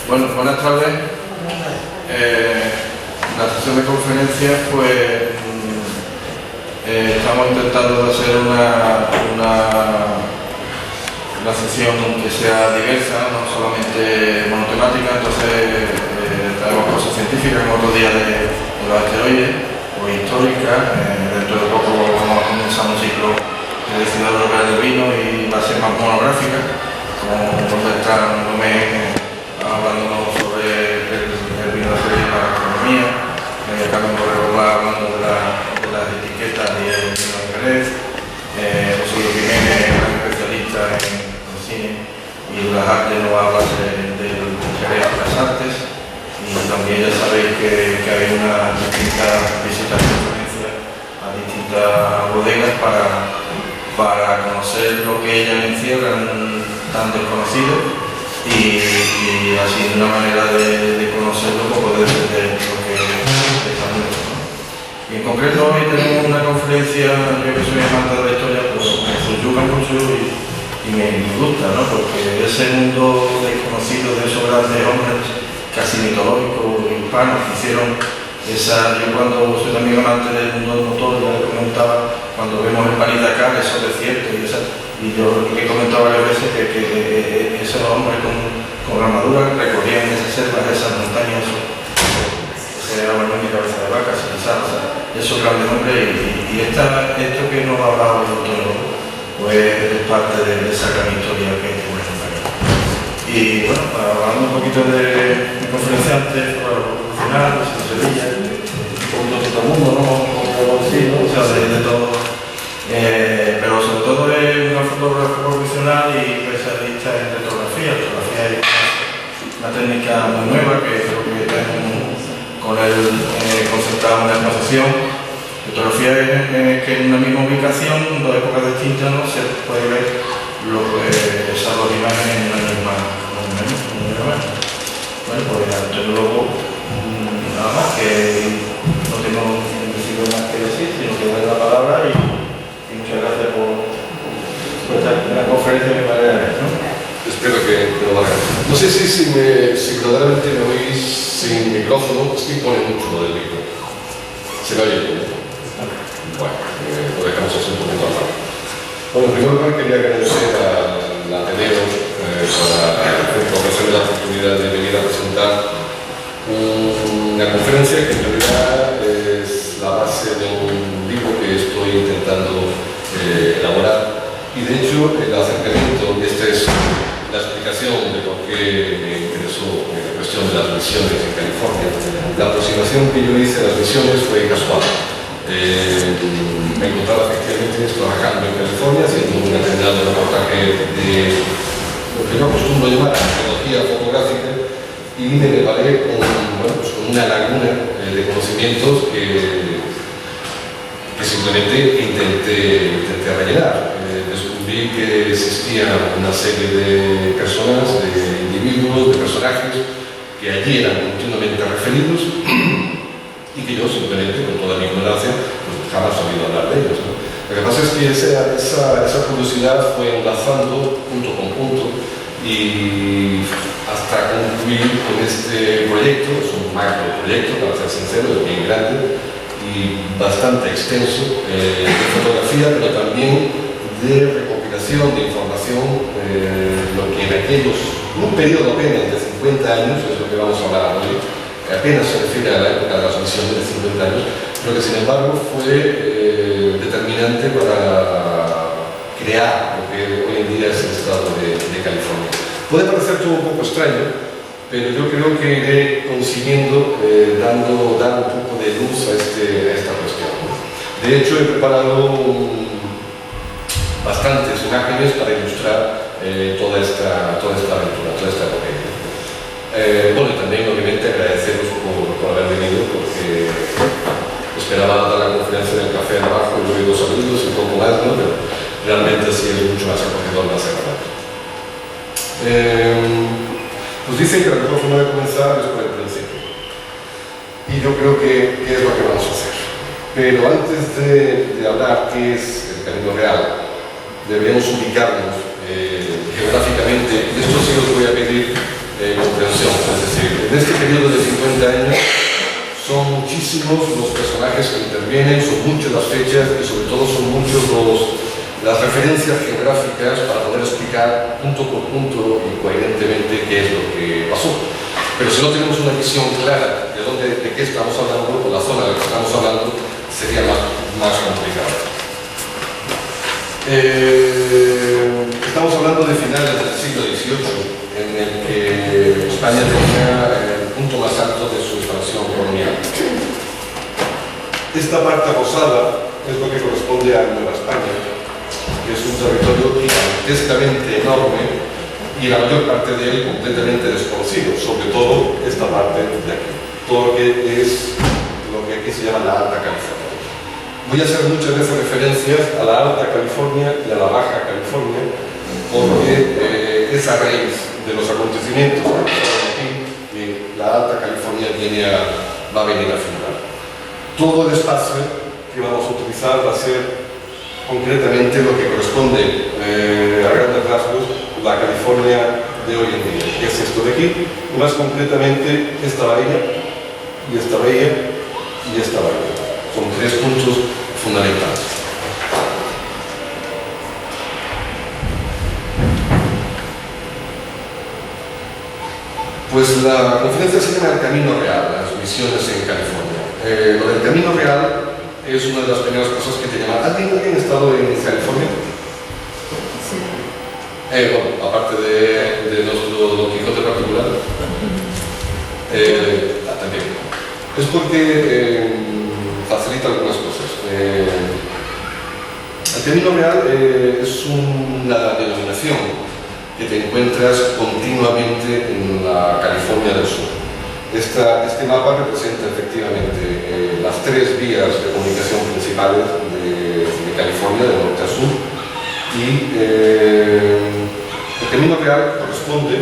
Bueno, buenas tardes. La sesión de conferencias, pues estamos intentando hacer una sesión que sea diversa, no solamente monotemática. Entonces traemos cosas científicas en otro día de los asteroides o históricas. Dentro de poco vamos a comenzar un ciclo de ciudad europea del vino y va a ser más monográfica, con el profesor Domé hablándonos sobre el vino de Jerez y la gastronomía, Carmen Borrero hablando de las etiquetas y el vino de Jerez, José Luis Jiménez, gran especialista en cine, y las artes nos habla del Jerez y las artes, y también ya sabéis que hay unas distintas visitas de conferencias a distintas bodegas para conocer lo que ellas encierran tan desconocido. Y así de una manera de conocerlo, pues poder entender lo que estamos haciendo, ¿no? Y en concreto hoy tenemos una conferencia, yo que soy amante de la historia, pues me subyuga mucho y me gusta, ¿no? Porque ese mundo desconocido de esos grandes hombres casi mitológicos, hispanos, que hicieron esa... Yo cuando soy también amante del mundo del motor, ya le comentaba, cuando vemos el París-Dakar, esos desiertos y yo he comentado varias veces que esos hombres con armadura recorrían esas selvas, esas montañas, ese era mi cabeza de vaca, esos grandes hombres, y esto que nos ha hablado el doctor, pues es parte de esa gran historia que tenemos en París. Y bueno, hablando un poquito de mi conferenciante revolucionario, de Sevilla, un poquito de todo el mundo, ¿no? Como decir, ¿no? O sea, de todo. Pero sobre todo es una fotógrafa profesional y especialista en retrografía. Retrografía es una técnica muy nueva que creo que tenemos con el concertado en la exposición. Retrografía es que en una misma ubicación, en dos épocas distintas, ¿no? Se puede ver esas dos imágenes en una misma imagen. Bueno, pues entonces luego nada más, que no tengo más que decir, sino que doy la palabra y muchas gracias por esta conferencia de manera, ¿no? Espero que lo hagan. No sé si verdaderamente me oís sin micrófono, es que pone mucho lo del micro. ¿Se me oye bien? Bueno, lo dejamos así un poquito aparte. Bueno, en primer lugar quería agradecer al Ateneo por ofrecerme la oportunidad de venir a presentar una conferencia que en realidad es la base de un libro que estoy intentando elaborar, y de hecho el acercamiento, y esta es la explicación de por qué me interesó la cuestión de las misiones en California. La aproximación que yo hice a las misiones fue casual. Me encontraba efectivamente trabajando en California haciendo un determinado reportaje de lo que yo acostumbro llamar arqueología fotográfica, y me deparé con una laguna de conocimientos que simplemente intenté rellenar. Descubrí que existía una serie de personas, de individuos, de personajes que allí eran continuamente referidos y que yo simplemente, con toda mi ignorancia, pues jamás he oído hablar de ellos, ¿no? Lo que pasa es que esa curiosidad fue enlazando punto con punto y hasta concluir con este proyecto. Es un macro proyecto, para ser sincero, es bien grande y bastante extenso, de fotografía, pero también de recopilación de información, lo que en un periodo apenas de 50 años, es lo que vamos a hablar hoy, apenas se refiere a la época de las misiones de 50 años, pero que sin embargo fue determinante para crear lo que hoy en día es el estado de California. Puede parecer todo un poco extraño, pero yo creo que iré consiguiendo dar un poco de luz a esta cuestión. De hecho, he preparado bastantes imágenes para ilustrar toda esta aventura, toda esta epopeya. Bueno, y también obviamente agradeceros por haber venido, porque esperaba dar la conferencia en el café de abajo y luego 2 saludos y un poco más, ¿no? Pero realmente sí es mucho más acogedor, más agradable. Nos dicen que la mejor forma de comenzar es por el principio, y yo creo que es lo que vamos a hacer. Pero antes de hablar qué es el camino real, deberíamos ubicarnos geográficamente, y esto sí os voy a pedir comprensión. en este periodo de 50 años son muchísimos los personajes que intervienen, son muchas las fechas y sobre todo son muchos las referencias geográficas para poder explicar punto por punto y coherentemente qué es lo que pasó. Pero si no tenemos una visión clara de qué estamos hablando, o la zona de la que estamos hablando, sería más complicado. Estamos hablando de finales del siglo XVIII, en el que España tenía el punto más alto de su expansión colonial. Esta parte rosada es lo que corresponde a Nueva España, que es un territorio gigantescamente enorme y la mayor parte de él completamente desconocido, sobre todo esta parte de aquí, todo lo que es lo que aquí se llama la Alta California. Voy a hacer muchas veces referencias a la Alta California y a la Baja California, porque es a raíz de los acontecimientos que pasaron aquí que la Alta California va a venir a figurar. Todo el espacio que vamos a utilizar va a ser concretamente lo que corresponde a grandes rasgos la California de hoy en día, que es esto de aquí, y más concretamente esta bahía y esta bahía y esta bahía. Son tres puntos fundamentales. Pues la conferencia se llama El Camino Real, las misiones en California. Lo del Camino Real es una de las primeras cosas que te llaman. ¿Alguien ha estado en California? Sí. Bueno, aparte de nuestro Don Quijote particular, también. Es porque facilita algunas cosas. El Camino Real es una denominación que te encuentras continuamente en la California del Sur. Este mapa representa efectivamente las tres vías de comunicación principales de California, de norte a sur, y el Camino Real corresponde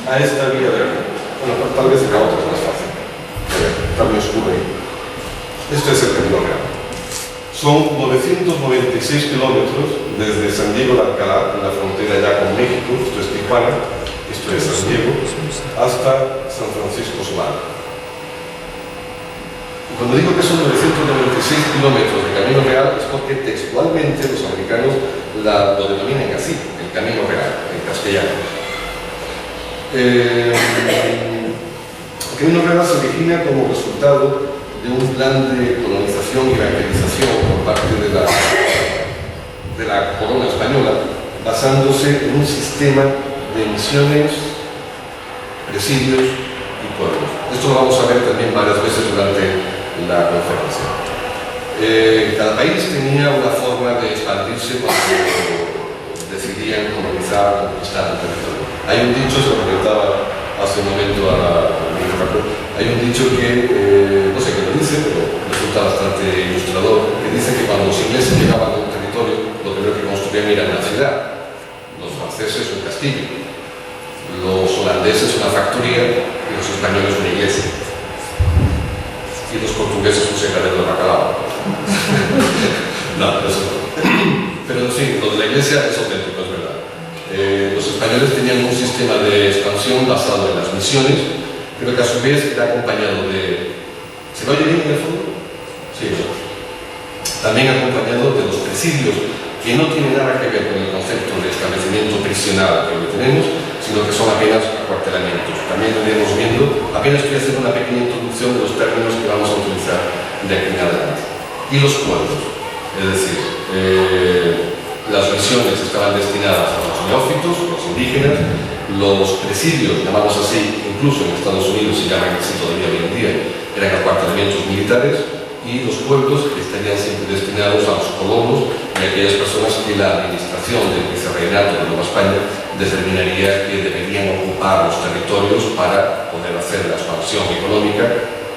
a esta vía de aquí. Bueno, tal vez la otra es más fácil, está muy oscuro ahí. Esto es el Camino Real. Son 996 kilómetros desde San Diego de Alcalá, en la frontera ya con México, esto es Tijuana, esto es San Diego, hasta San Francisco Solano. Cuando digo que son 996 kilómetros de Camino Real es porque textualmente los americanos lo denominan así, el Camino Real, en castellano. El Camino Real se origina como resultado de un plan de colonización y evangelización por parte de la corona española, basándose en un sistema de misiones, presidios y pueblos. Esto lo vamos a ver también varias veces durante la conferencia. Cada país tenía una forma de expandirse cuando decidían colonizar, conquistar el territorio. Hay un dicho, se lo comentaba hace un momento hay un dicho que, no sé quién lo dice, pero resulta bastante ilustrador, que dice que cuando los ingleses llegaban a un territorio, lo primero que construían era una ciudad, los franceses un castillo, los holandeses una factoría y los españoles una iglesia. Y los portugueses un secadero de bacalao. No, eso no. Pero sí, lo de la iglesia es auténtico, es verdad. Los españoles tenían un sistema de expansión basado en las misiones, pero que a su vez era acompañado de... ¿Se va a oír bien en el fondo? Sí, ¿no? También acompañado de los presidios, que no tienen nada que ver con el concepto de establecimiento prisional que hoy tenemos, sino que son apenas acuartelamientos. También lo iremos viendo, apenas estoy haciendo una pequeña introducción de los términos que vamos a utilizar de aquí en adelante. Y los pueblos, es decir, las misiones estaban destinadas a los neófitos, los indígenas, los presidios, llamados así, incluso en Estados Unidos se llaman así todavía hoy en día, eran acuartelamientos militares, y los pueblos estarían siempre destinados a los colonos y a aquellas personas que la administración del vicerreinato de Nueva España determinaría que deberían ocupar los territorios para poder hacer la expansión económica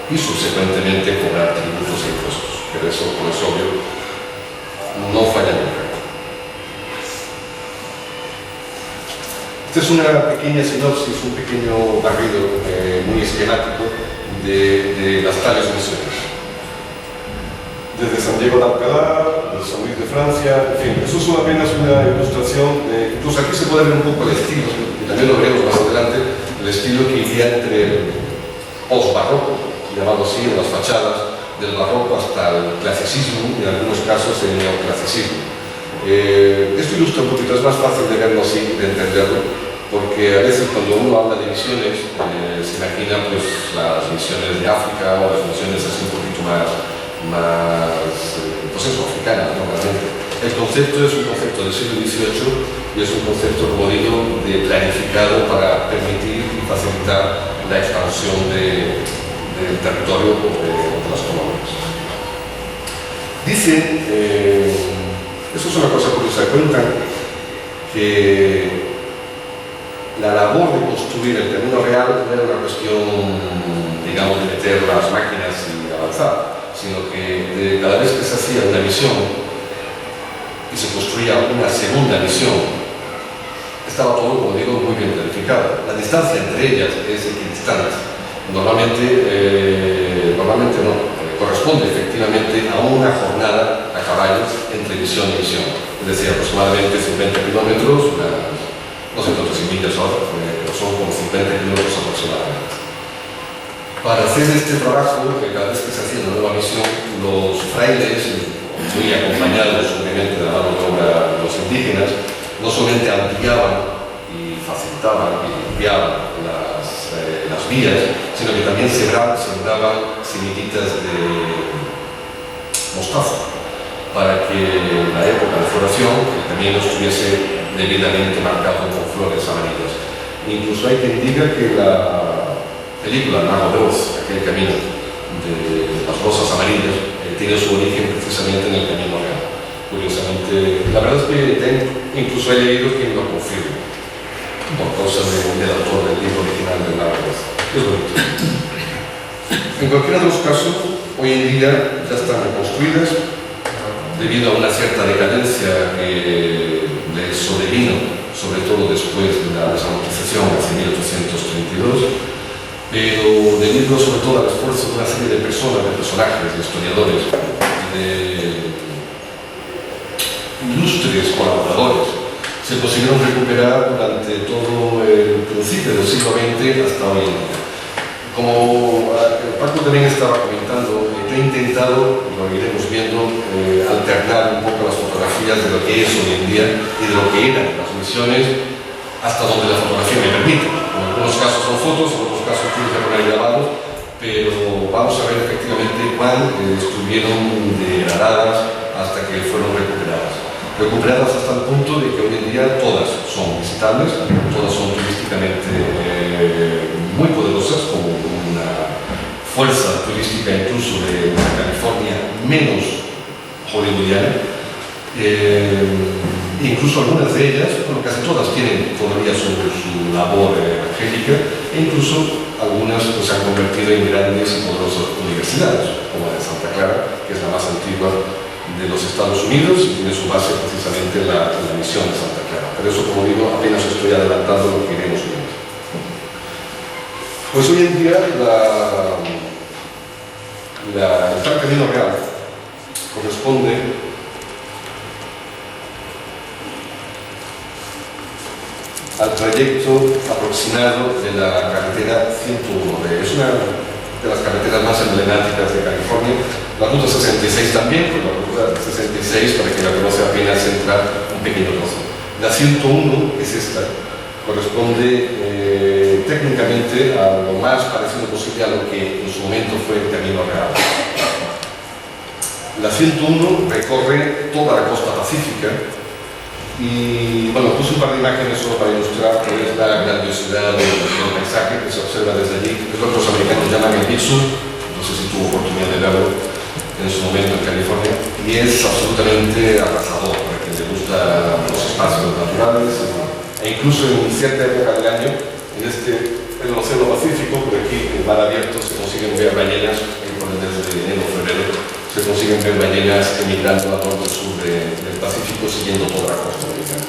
y subsecuentemente cobrar tributos e impuestos. Pero eso, como es obvio, no falla nunca. Esta es una pequeña sinopsis, un pequeño barrido muy esquemático de las tales misiones. Desde San Diego de Alcalá, de San Luis de Francia, en fin, eso es apenas una ilustración. Incluso aquí se puede ver un poco el estilo, y también lo veremos más adelante, el estilo que iría entre el post-barroco, llamado así, en las fachadas, del barroco hasta el clasicismo y en algunos casos el neoclasicismo. Esto ilustra un poquito, es más fácil de verlo así, de entenderlo, porque a veces cuando uno habla de misiones se imagina pues las misiones de África o las misiones así un poquito más pues eso, africanas normalmente. El concepto es un concepto del siglo XVIII y es un concepto, como digo, planificado para permitir y facilitar la expansión del territorio de las colonias. Dicen, eso es una cosa curiosa, cuentan que la labor de construir el camino real no era una cuestión, digamos, de meter las máquinas y avanzar, sino que cada vez que se hacía una misión y se construía una segunda misión, estaba todo, como digo, muy bien planificado. La distancia entre ellas es equidistante. Normalmente no, corresponde efectivamente a una jornada a caballo entre misión y misión. Es decir, aproximadamente 50 kilómetros, no sé cuántas millas ahora, pero son como 50 kilómetros aproximadamente. Para hacer este trabajo, que cada vez que se hacía una nueva misión, los frailes, muy acompañados obviamente de la mano de obra de los indígenas, no solamente ampliaban y facilitaban y limpiaban las vías, sino que también sembraban semillitas de mostaza para que en la época de floración el camino estuviese debidamente marcado con flores amarillas. Incluso hay quien diga que la película Mago de Oz, aquel camino de las rosas amarillas, tiene su origen precisamente en el camino real. Curiosamente, la verdad es que incluso he leído quien lo confirma, por causa del autor del libro original de Mago de Oz. Es bonito. En cualquiera de los casos, hoy en día ya están reconstruidas debido a una cierta decadencia que les sobrevino, sobre todo después de la desamortización hacia 1832, pero debido sobre todo al esfuerzo de una serie de personas, de personajes, de historiadores, de ilustres colaboradores, se consiguieron recuperar durante todo el principio del siglo XX hasta hoy en día. Como Paco también estaba comentando, he intentado, lo iremos viendo, alternar un poco las fotografías de lo que es hoy en día y de lo que eran las misiones hasta donde la fotografía me permite. En algunos casos son fotos, en otros casos tienen que poner grabados, pero vamos a ver efectivamente cuán estuvieron degradadas hasta que fueron recuperadas. Recuperadas hasta el punto de que hoy en día todas son visitables, todas son turísticamente muy poderosas, como una fuerza turística incluso de una California menos hollywoodiana. Incluso algunas de ellas, bueno, casi todas tienen todavía su labor evangélica, e incluso algunas pues, se han convertido en grandes y poderosas universidades, como la de Santa Clara, que es la más antigua de los Estados Unidos y tiene su base precisamente en la misión de Santa Clara. Pero eso, como digo, apenas estoy adelantando lo que iremos viendo. Pues hoy en día el tal camino real corresponde al trayecto aproximado de la carretera 101. Es una de las carreteras más emblemáticas de California. La ruta 66 también, pero la ruta 66, para quien la conoce apenas entra un pequeño trozo. La 101, que es esta, corresponde técnicamente a lo más parecido posible a lo que en su momento fue el camino real. La 101 recorre toda la costa pacífica y, bueno, puse un par de imágenes solo para ilustrar que es la grandiosidad del paisaje que se observa desde allí. Es lo que los americanos llaman el Big Sur, no sé si tuvo oportunidad de verlo en su momento en California, y es absolutamente arrasador para quien le gusta los espacios naturales, e incluso en cierta época del año, en el Océano Pacífico, por aquí en mar abierto, se consiguen ver ballenas, por el mes de enero o febrero, se consiguen ver ballenas emigrando al norte y sur del Pacífico, siguiendo toda la costa americana.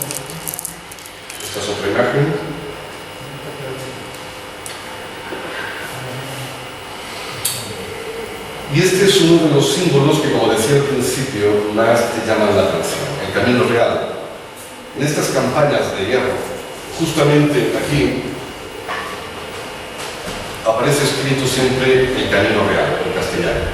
Esta es otra imagen. Y este es uno de los símbolos que, como decía al principio, más te llaman la atención, el camino real. En estas campañas de guerra, justamente aquí, aparece escrito siempre el camino real, en castellano.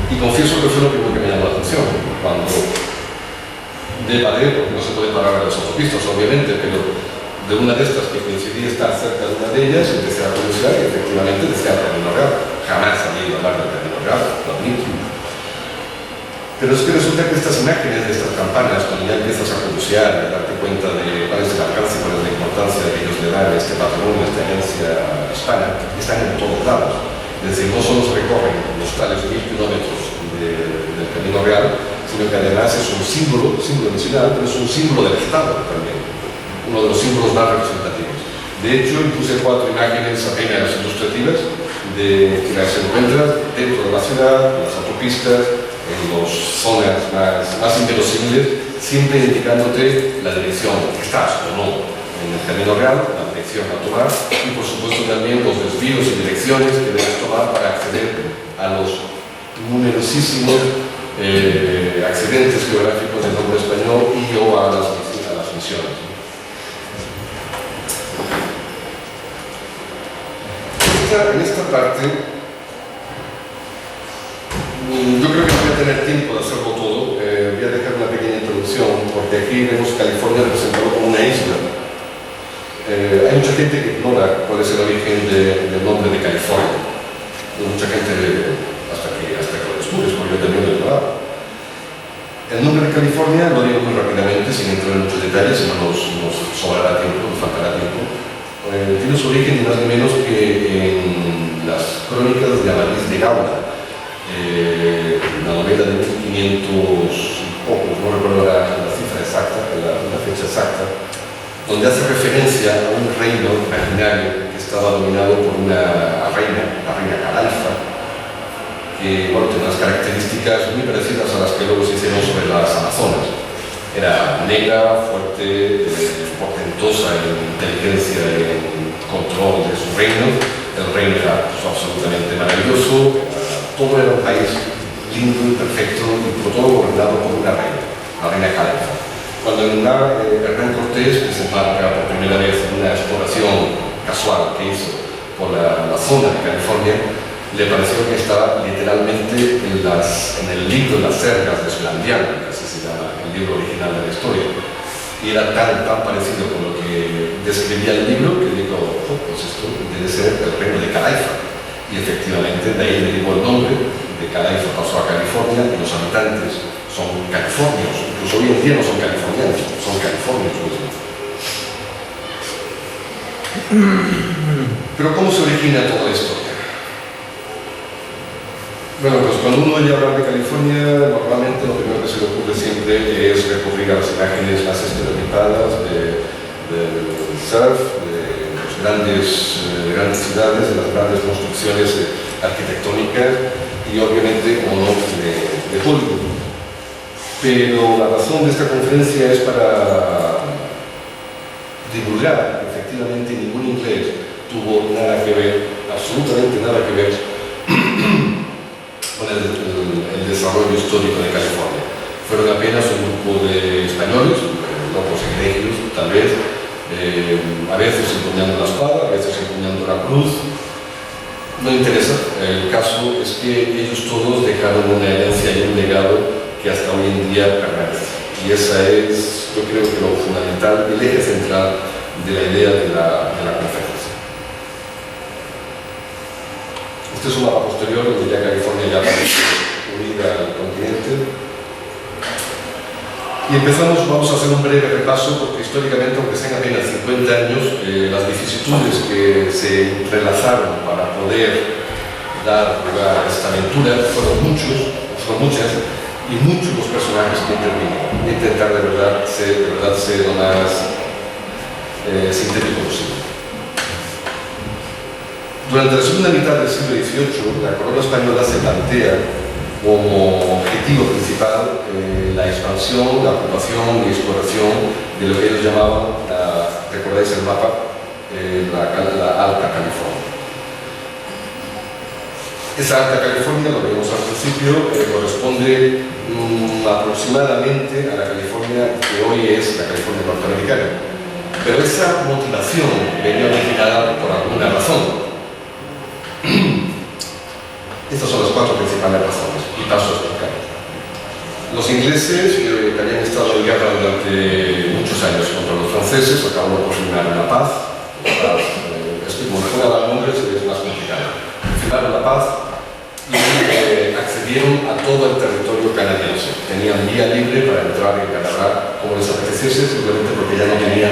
Y confieso que fue lo primero que me llamó la atención, cuando de paré, porque no se puede parar en las autopistas, obviamente, pero de una de estas que coincidí estar cerca de una de ellas, empecé a curiosidad y efectivamente decía el camino real. Jamás había ido a hablar del camino real, lo admito. Pero es que resulta que estas imágenes de estas campanas, cuando ya empiezas a curiosear y a darte cuenta de cuál es el alcance, cuál es la importancia que ellos le dan a este patrimonio, a esta herencia hispana, están en todos lados. Es decir, no solo se recorren los tales 1000 kilómetros del camino real, sino que además es un símbolo nacional, pero es un símbolo del Estado también, uno de los símbolos más representativos. De hecho, puse 4 imágenes apenas ilustrativas que las encuentras dentro de la ciudad, en las autopistas, en las zonas más inverosímiles, siempre indicándote la dirección que estás o no en el camino real, la dirección a tomar, y por supuesto también los desvíos y direcciones que debes tomar para acceder a los numerosísimos accidentes geográficos del nombre español y o a las misiones. En esta parte, yo creo que no voy a tener tiempo de hacerlo todo. Voy a dejar una pequeña introducción, porque aquí vemos California representado como una isla. Hay mucha gente que ignora cuál es el origen del nombre de California. Mucha gente, hasta que lo descubres, porque yo también lo ignoraba. El nombre de California lo digo muy rápidamente, sin entrar en muchos detalles, si no nos sobrará tiempo, nos faltará tiempo. Tiene su origen ni más ni menos que en las crónicas de Amadís de Gaula, la novela de 1500 pocos, no recuerdo la cifra exacta, la fecha exacta, donde hace referencia a un reino imaginario que estaba dominado por una reina, la reina Calaifa, que bueno, tenía unas características muy parecidas a las que luego se hicieron sobre las Amazonas. Era negra, fuerte, portentosa en inteligencia y en control de su reino. El reino era absolutamente maravilloso. Todo era un país lindo y perfecto, y por todo gobernado por una reina, la reina Calaifa. Cuando Hernán Cortés desembarca por primera vez en una exploración casual que hizo por la zona de California, le pareció que estaba literalmente en el libro de las Sergas de Slandiano, que así se llama el libro original de la historia. Y era tan parecido con lo que describía el libro que dijo, pues esto debe ser el reino de Calaifa. Y efectivamente, de ahí derivó el nombre, de Calaifa pasó a California, y los habitantes son californios, incluso hoy en día no son californianos, son californios mismos. Pero ¿cómo se origina todo esto? Bueno, pues cuando uno oye hablar de California, normalmente lo primero que se le ocurre siempre es recurrir a las imágenes más estereotipadas del surf, de las grandes ciudades, de las grandes construcciones arquitectónicas y obviamente, como no, de Hollywood. Pero la razón de esta conferencia es para divulgar que efectivamente ningún inglés tuvo nada que ver, absolutamente nada que ver con el desarrollo histórico de California. Fueron apenas un grupo de españoles, locos egregios, tal vez, a veces empuñando la espada, a veces empuñando la cruz. No interesa, el caso es que ellos todos dejaron una herencia y un legado que hasta hoy en día permanece. Y esa es, yo creo que lo fundamental, el eje central de la idea de la conferencia. Este es un mapa posterior donde ya California ya aparece unida al continente. Y vamos a hacer un breve repaso, porque históricamente, aunque sean apenas 50 años, las vicisitudes que se entrelazaron para poder dar lugar a esta aventura fueron muchas, y muchos los personajes que intervienen. Voy a intentar de verdad ser lo más sintético posible. Durante la segunda mitad del siglo XVIII, la corona española se plantea como objetivo principal la expansión, la ocupación y exploración de lo que ellos llamaban, recordáis el mapa, la Alta California. Esa Alta California, lo vimos al principio, corresponde aproximadamente a la California que hoy es la California norteamericana. Pero esa motivación venía originada por alguna razón. Estas son las 4 principales razones, y paso a explicar. Los ingleses, que habían estado en guerra durante muchos años contra los franceses, acabaron por firmar la paz. Como recuerda los nombres, es más complicado. Firmaron la paz y accedieron a todo el territorio canadiense. Tenían vía libre para entrar en Canadá como les apeteciese, simplemente porque ya no tenían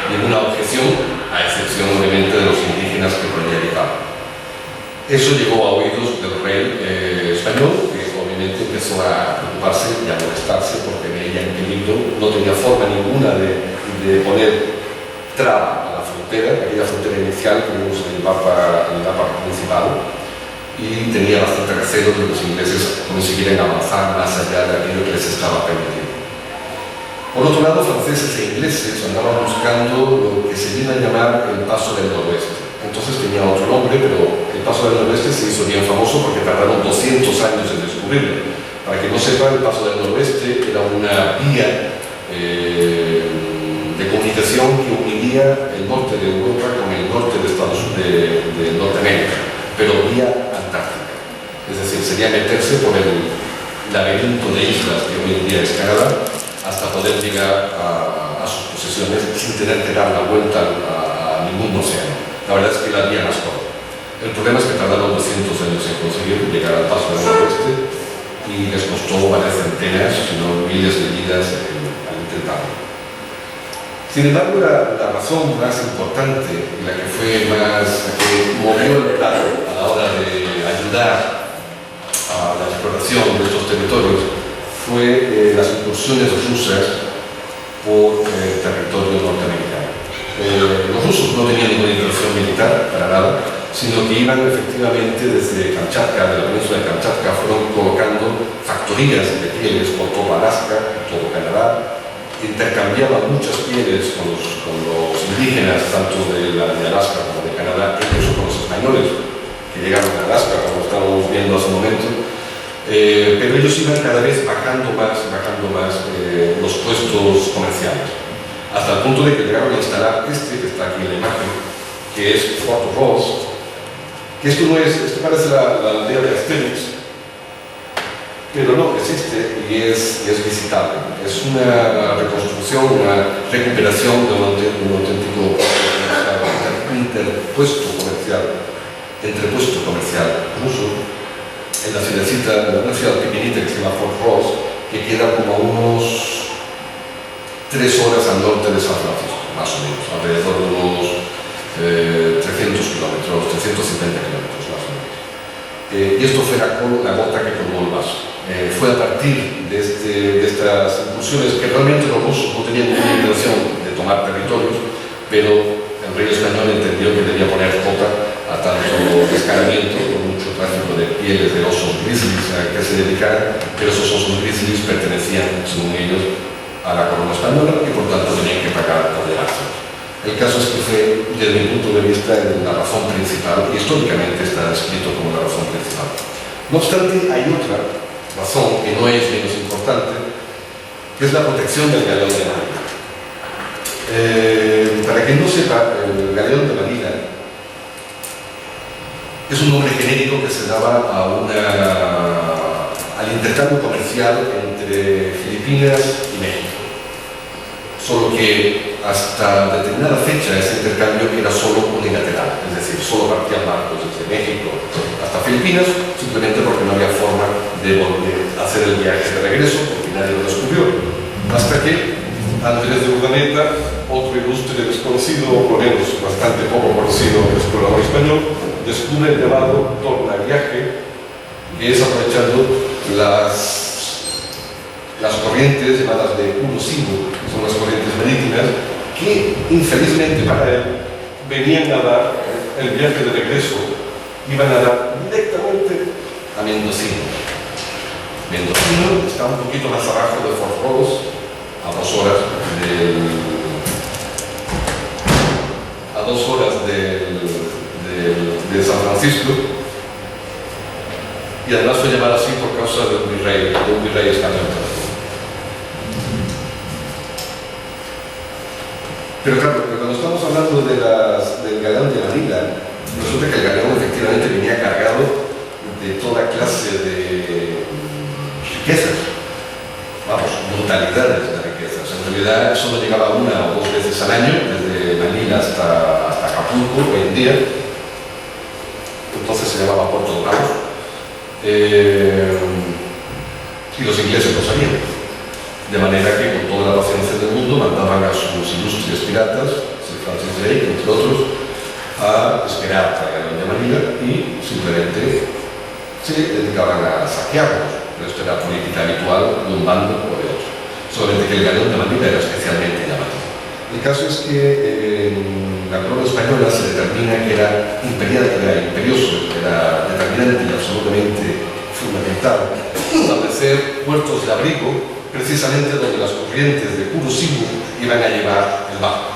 ninguna objeción, a excepción obviamente de los indígenas que por allí habitaban. Eso llegó a oídos del rey español, que obviamente empezó a preocuparse y a molestarse porque veía en peligro, no tenía forma ninguna de poner traba a la frontera, aquella frontera inicial que vimos en el mapa principal, y tenía bastante recelo de que los ingleses consiguieran avanzar más allá de aquello que les estaba permitido. Por otro lado, franceses e ingleses andaban buscando lo que se viene a llamar el Paso del Noroeste. Entonces tenía otro nombre, pero el Paso del Noroeste se hizo bien famoso porque tardaron 200 años en descubrirlo. Para que no sepa, el Paso del Noroeste era una vía de comunicación que uniría el norte de Europa con el norte de Norteamérica, pero vía antártica. Es decir, sería meterse por el laberinto de islas que hoy en día es Canadá hasta poder llegar a sus posesiones sin tener que dar la vuelta a ningún océano. La verdad es que la vía más corta. El problema es que tardaron 200 años en conseguir llegar al Paso del Noroeste y les costó varias centenas, si no miles de vidas al intentarlo. Sin embargo, la razón más importante y la que movió el plato a la hora de ayudar a la exploración de estos territorios fue las incursiones rusas por territorio norteamericano. Los rusos no tenían ninguna intención militar, para nada, sino que iban efectivamente desde Kamchatka, de la península de Kamchatka, fueron colocando factorías de pieles por todo Alaska, todo Canadá, intercambiaban muchas pieles con los indígenas, tanto de Alaska como de Canadá, incluso con los españoles que llegaron a Alaska, como estábamos viendo hace un momento, pero ellos iban cada vez bajando más los puestos comerciales, hasta el punto de que llegaron a instalar que está aquí en la imagen, que es Fort Ross, que esto parece la aldea de Asterix, pero no, existe y es visitable. Es una reconstrucción, una recuperación de un auténtico entrepuesto comercial ruso en la una ciudad pequeñita que se llama Fort Ross, que queda como a unos 3 horas al norte de San Francisco, más o menos, alrededor de unos 300 kilómetros, 350 kilómetros más o menos. Y esto fue la gota que colmó el vaso. Fue a partir de estas incursiones que realmente los rusos no tenían ninguna intención de tomar territorios, pero el rey español entendió que debía poner cota a tanto escalamiento, con mucho tráfico de pieles de osos grizzlies a que se dedicaran, pero esos osos grizzlies pertenecían, según ellos, a la corona española y por tanto tenían que pagar por llevárselo. El caso es que fue, desde mi punto de vista, la razón principal, y históricamente está escrito como la razón principal. No obstante, hay otra razón que no es menos importante, que es la protección del galeón de Manila. Para quien no sepa, el galeón de Manila es un nombre genérico que se daba al intercambio comercial entre Filipinas y México. Solo que hasta determinada fecha ese intercambio era solo unilateral, es decir, solo partían barcos desde México hasta Filipinas, simplemente porque no había forma de hacer el viaje de regreso, porque nadie lo descubrió. Hasta que Andrés de Urdaneta, otro ilustre desconocido, o por menos bastante poco conocido explorador español, descubre el llamado tornaviaje, que es aprovechando las corrientes llamadas de Uno-Cinco, que son las corrientes marítimas, que infelizmente para él venían a dar el viaje de regreso, iban a dar directamente a Mendocino. Mendocino está un poquito más abajo de Fort Ross, a 2 horas de San Francisco, y además fue llamado así por causa de un virrey español. Pero claro, cuando estamos hablando del galeón de Manila, resulta que el galeón efectivamente venía cargado de toda clase de riquezas, vamos, brutalidades de riquezas. En realidad solo llegaba una o dos veces al año, desde Manila hasta Acapulco, hoy en día. Entonces se llamaba Puerto Dorado. Y los ingleses lo sabían. De manera que con toda la paciencia del mundo mandaban a sus ilustres piratas, Sir Francis Drake, entre otros, a esperar para el galeón de Manila y simplemente se dedicaban a saquearlos. Pero esto era política habitual de un bando o de otro. Solamente que el galeón de Manila era especialmente llamativo. El caso es que en la corona española se determina que era imperial, era imperioso, era determinante y absolutamente fundamental establecer puertos de abrigo precisamente donde las corrientes de puro Sibu iban a llevar el barco.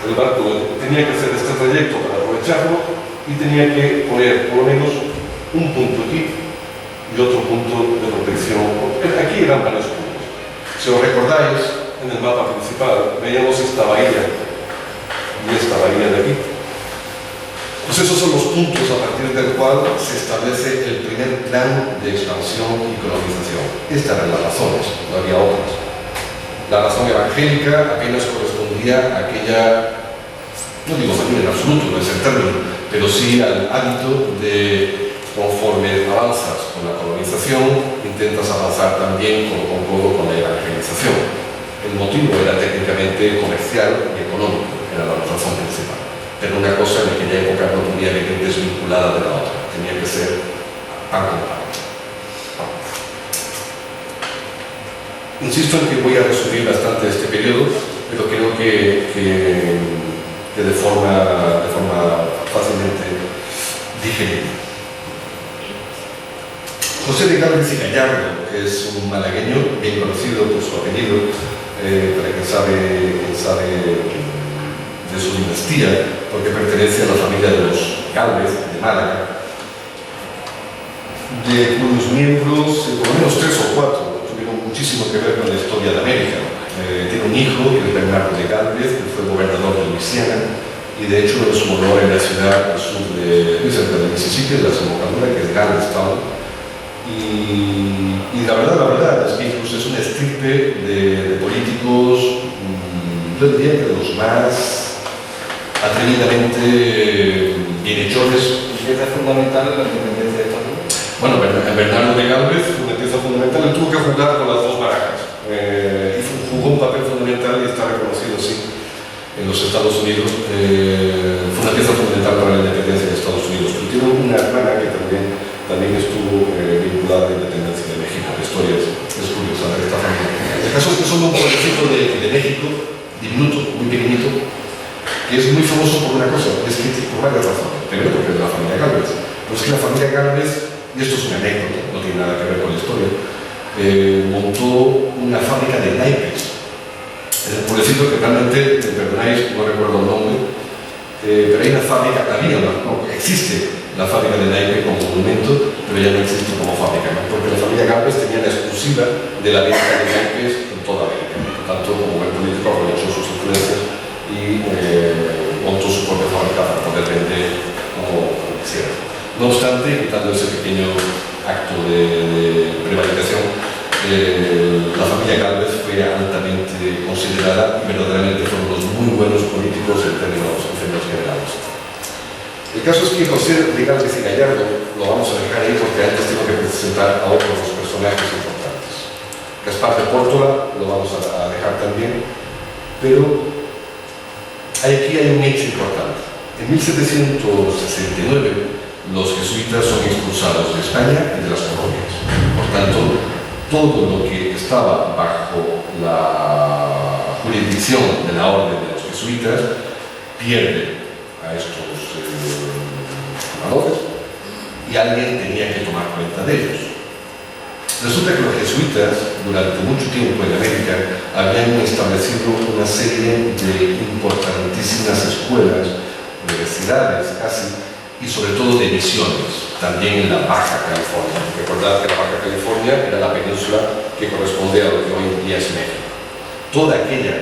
El barco tenía que hacer este trayecto para aprovecharlo y tenía que poner por lo menos un punto aquí y otro punto de protección. Aquí eran varios puntos. Si os recordáis, en el mapa principal veíamos esta bahía y esta bahía de aquí. Pues esos son los puntos a partir del cual se establece el primer plan de expansión y colonización. Estas eran las razones, no había otras. La razón evangélica apenas correspondía a aquella, no digo familia en absoluto, no es el término, pero sí al hábito de, conforme avanzas con la colonización, intentas avanzar también con la evangelización. El motivo era técnicamente comercial y económico, era la razón principal. Pero una cosa en aquella época no podía venir desvinculada de la otra, tenía que ser pan con pan. Insisto en que voy a resumir bastante este periodo, pero creo que de forma fácilmente digerible. José de Gálvez y Gallardo es un malagueño bien conocido por su apellido, para quien sabe de su dinastía, porque pertenece a la familia de los Gálvez de Málaga, de cuyos miembros, por lo menos 3 o 4, tuvieron muchísimo que ver con la historia de América. Tiene un hijo, que es Bernardo de Gálvez, que fue gobernador de Luisiana, y de hecho es su honor en la ciudad al sur de Mississippi, de la desembocadura, que es Galveston. Y la verdad es que incluso es una estirpe de políticos, yo diría que de los más atrevidamente bienhechores. ¿Pieza fundamental en la independencia de Estados Unidos? Bueno, Bernardo de Gálvez fue una pieza fundamental, él tuvo que jugar con las dos barajas. Jugó un papel fundamental y está reconocido, sí, en los Estados Unidos. Fue una pieza fundamental para la independencia de Estados Unidos. Pero tiene una hermana que también estuvo vinculada a la independencia de México. La historia es curiosa de esta familia. El caso es que son un pueblecito de México, diminuto, muy pequeñito, que es muy famoso por una cosa, es que por varias razones. Primero porque es de la familia Gálvez. Pero es que la familia Gálvez, y esto es una anécdota, no tiene nada que ver con la historia, montó una fábrica de naipes. Es un pueblecito que realmente, perdonáis, no recuerdo el nombre, pero hay una fábrica, existe la fábrica de naipe como monumento, pero ya no existe como fábrica, ¿no? Porque la familia Gálvez tenía la exclusiva de la venta de naipes en toda América. Por tanto, como buen político, aprovechó sus influencias y montó su propia fábrica para poder vender como quisiera. No obstante, quitando ese pequeño acto de prevaricación, la familia Gálvez fue altamente considerada y verdaderamente fueron los muy buenos políticos en términos generales. El caso es que José de Gálvez y Gallardo lo vamos a dejar ahí porque antes tengo que presentar a otros personajes importantes. Gaspar de Pórtola lo vamos a dejar también, pero aquí hay un hecho importante. En 1769 los jesuitas son expulsados de España y de las colonias. Por tanto, todo lo que estaba bajo la jurisdicción de la orden de los jesuitas pierde a estos valores y alguien tenía que tomar cuenta de ellos. Resulta que los jesuitas durante mucho tiempo en América habían establecido una serie de importantísimas escuelas, universidades casi, y sobre todo de misiones, también en la Baja California. Recordad que la Baja California era la península que corresponde a lo que hoy en día es México. Toda aquella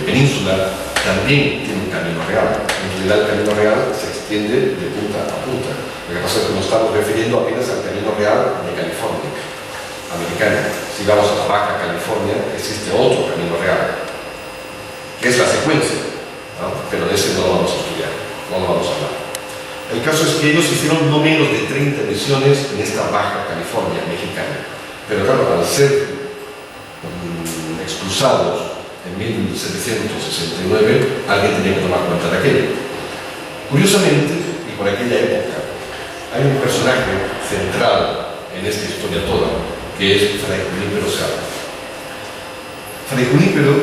península también tiene un camino real. En realidad el Camino Real se extiende de punta a punta. Lo que pasa es que nos estamos refiriendo apenas al Camino Real de California, americana. Si vamos a la Baja California, existe otro Camino Real, que es la secuencia, ¿no? Pero de ese no lo vamos a estudiar, no lo vamos a hablar. El caso es que ellos hicieron no menos de 30 misiones en esta Baja California mexicana. Pero claro, al ser expulsados en 1769, alguien tenía que tomar cuenta de aquello. Curiosamente, y por aquella época, hay un personaje central en esta historia toda, que es Fray Junípero Serra. Fray Junípero,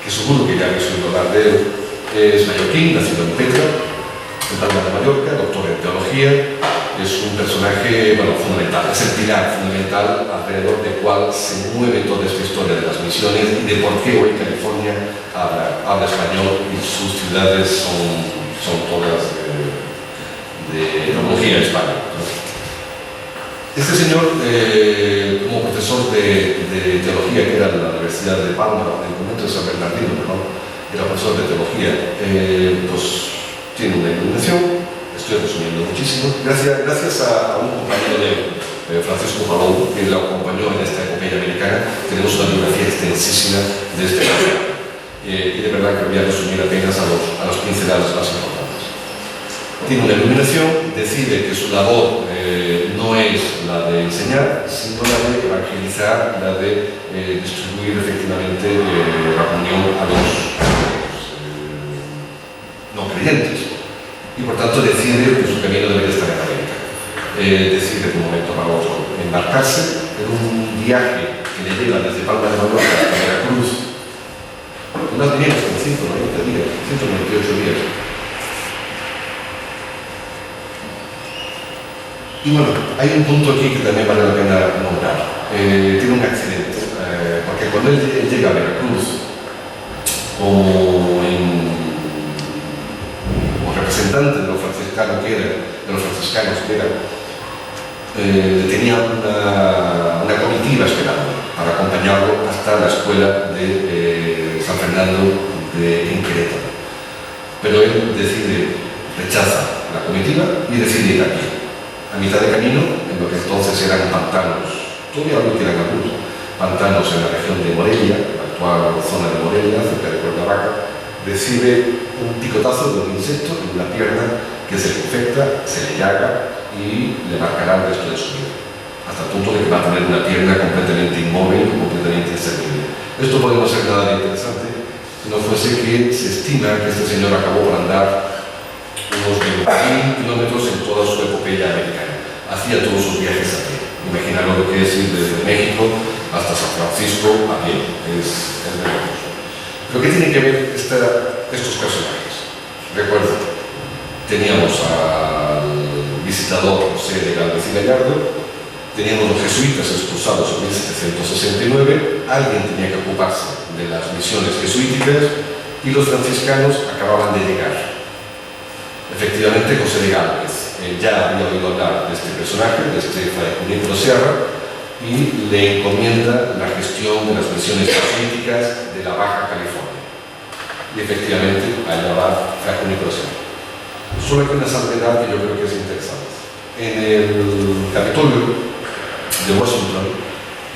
que seguro que ya habéis oído hablar de él, es mallorquín, nacido en Petra, en Palma de Mallorca, doctor en teología. Es un personaje, bueno, fundamental, es el pilar fundamental alrededor del cual se mueve toda esta historia de las misiones y de por qué hoy California habla español y sus ciudades son todas de teología en España, ¿no? Este señor, como profesor de teología, que era de la Universidad de Palma, en el convento de San Bernardino, perdón, era profesor de teología, pues tiene una iluminación. Estoy resumiendo muchísimo. Gracias a un compañero de Francisco Palou, que lo acompañó en esta epopeya americana, tenemos una biografía extensísima de este caso. Y de verdad que voy a resumir apenas a los pinceladas más importantes. Tiene una iluminación, decide que su labor no es la de enseñar, sino la de evangelizar, la de distribuir efectivamente la comunión a los no creyentes. Y por tanto decide que su camino debe estar en América. Decide de un momento para otro embarcarse en un viaje que le lleva desde Palma de Mallorca hasta Veracruz. Unas días, 190 días, 198 días. Y bueno, hay un punto aquí que también vale la pena nombrar. Tiene un accidente, porque cuando él llega a Veracruz, como representante de los franciscanos que era, tenía una comitiva esperando para acompañarlo hasta la escuela de San Fernando en Querétaro. Pero él rechaza la comitiva y decide ir aquí. A mitad de camino, en lo que entonces eran pantanos, todavía algo que eran algunos, pantanos en la región de Morelia, la actual zona de Morelia, cerca de Cuernavaca, recibe un picotazo de un insecto en una pierna que se le infecta, se le llaga y le marcará el resto de su vida, hasta el punto de que va a tener una pierna completamente inmóvil, completamente inservible. Esto podría no ser nada de interesante si no fuese que se estima que este señor acabó por andar unos 20.000 kilómetros en toda su epopeya americana. Hacía todos sus viajes a pie. Imaginaros lo que es ir desde México hasta San Francisco a pie. Es vergonzoso. ¿Pero qué tienen que ver estos personajes? Recuerden, teníamos al visitador José de Gálvez y Gallardo, teníamos los jesuitas expulsados en 1769, alguien tenía que ocuparse de las misiones jesuíticas y los franciscanos acababan de llegar. Efectivamente, José de Gálvez ya había oído hablar de este personaje, de este Fray Junípero Serra, y le encomienda la gestión de las misiones jesuíticas de la Baja California. Y efectivamente, allá va Fray Junípero Serra. Solo hay una salvedad que yo creo que es interesante. En el Capitolio de Washington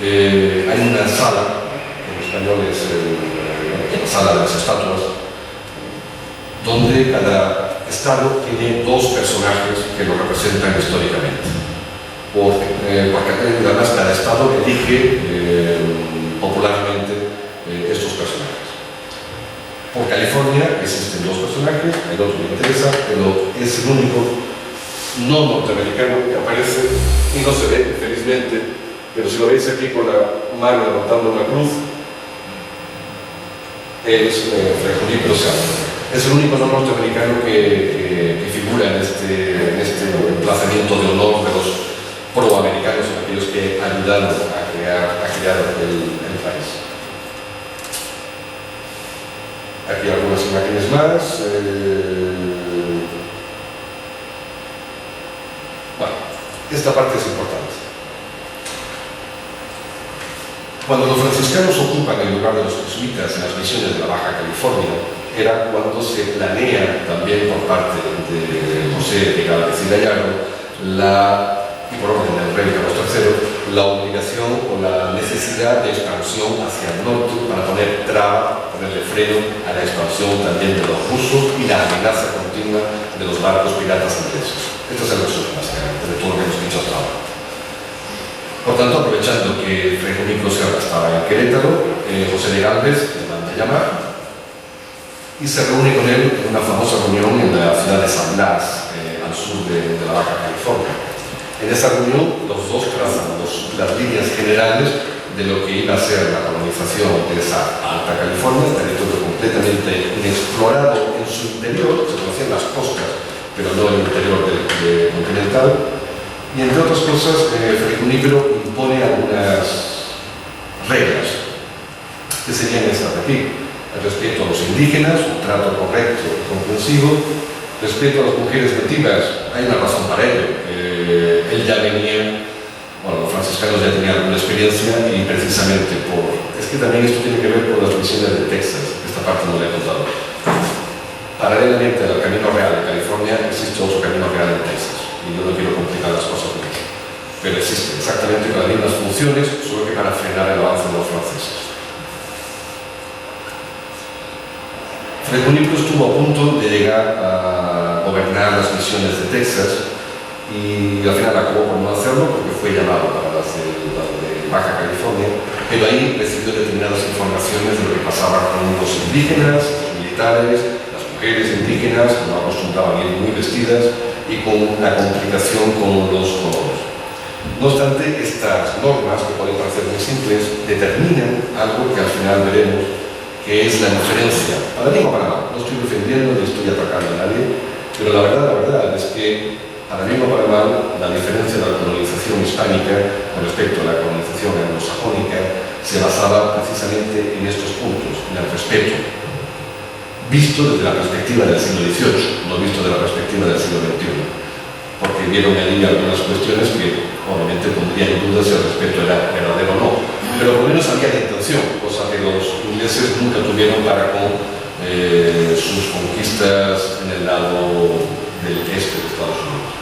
hay una sala, en español es la sala de las estatuas, donde cada estado tiene dos personajes que lo representan históricamente. Porque además cada estado elige popularmente estos personajes. Por California existen dos personajes, el otro me interesa, pero es el único no norteamericano que aparece y no se ve, felizmente, pero si lo veis aquí con la mano levantando una cruz, es Fray Junípero Serra. Es el único no norteamericano que figura en este emplazamiento de honor de los proamericanos, aquellos que ayudaron a crear el país. Aquí algunas imágenes más. Bueno, esta parte es importante. Cuando los franciscanos ocupan el lugar de los jesuitas en las misiones de la Baja California, era cuando se planea también por parte de José de Gálvez y Gallardo, y por orden del rey Carlos III, la obligación o la necesidad de expansión hacia el norte para poner traba, ponerle freno a la expansión también de los rusos y la amenaza continua de los barcos piratas ingleses. Este es el resumen, básicamente, de todo lo que hemos dicho hasta ahora. Por tanto, aprovechando que Fray Junípero Sierra estaba en Querétaro, José de Gálvez le manda a llamar y se reúne con él en una famosa reunión en la ciudad de San Blas, al sur de la Baja California. En esa reunión, los dos trazan las líneas generales de lo que iba a ser la colonización de esa Alta California, un territorio completamente inexplorado en su interior, se conocían las costas, pero no el interior del continental. Y entre otras cosas, Fray Junípero impone algunas reglas que serían estas de aquí: el respeto a los indígenas, un trato correcto y comprensivo, respeto a las mujeres nativas. Hay una razón para ello. Él ya venía, los franciscanos ya tenían alguna experiencia y precisamente es que también esto tiene que ver con las misiones de Texas, esta parte no la he contado. Paralelamente al Camino Real de California existe otro Camino Real en Texas. Y yo no quiero complicar las cosas mucho, pero existe exactamente con las mismas funciones, solo que para frenar el avance de los franceses. Fray Junípero estuvo a punto de llegar a gobernar las misiones de Texas y al final acabó por no hacerlo porque fue llamado para las de Baja California, pero ahí recibió determinadas informaciones de lo que pasaba con los indígenas, los militares, las mujeres indígenas, que no acostumbraban a ir muy vestidas, y con la complicación con los colonos. No obstante, estas normas, que pueden parecer muy simples, determinan algo que al final veremos, que es la diferencia, para bien o para mal. No estoy defendiendo ni estoy atacando a nadie, pero la verdad es que, para bien o para mal, la diferencia de la colonización hispánica con respecto a la colonización anglosajónica se basaba precisamente en estos puntos, en el respeto, visto desde la perspectiva del siglo XVIII, no visto desde la perspectiva del siglo XXI, porque vieron allí algunas cuestiones que obviamente pondrían en duda si el respeto era verdadero o no, pero por lo menos había la intención, cosa que los ingleses nunca tuvieron para con sus conquistas en el lado del este de Estados Unidos.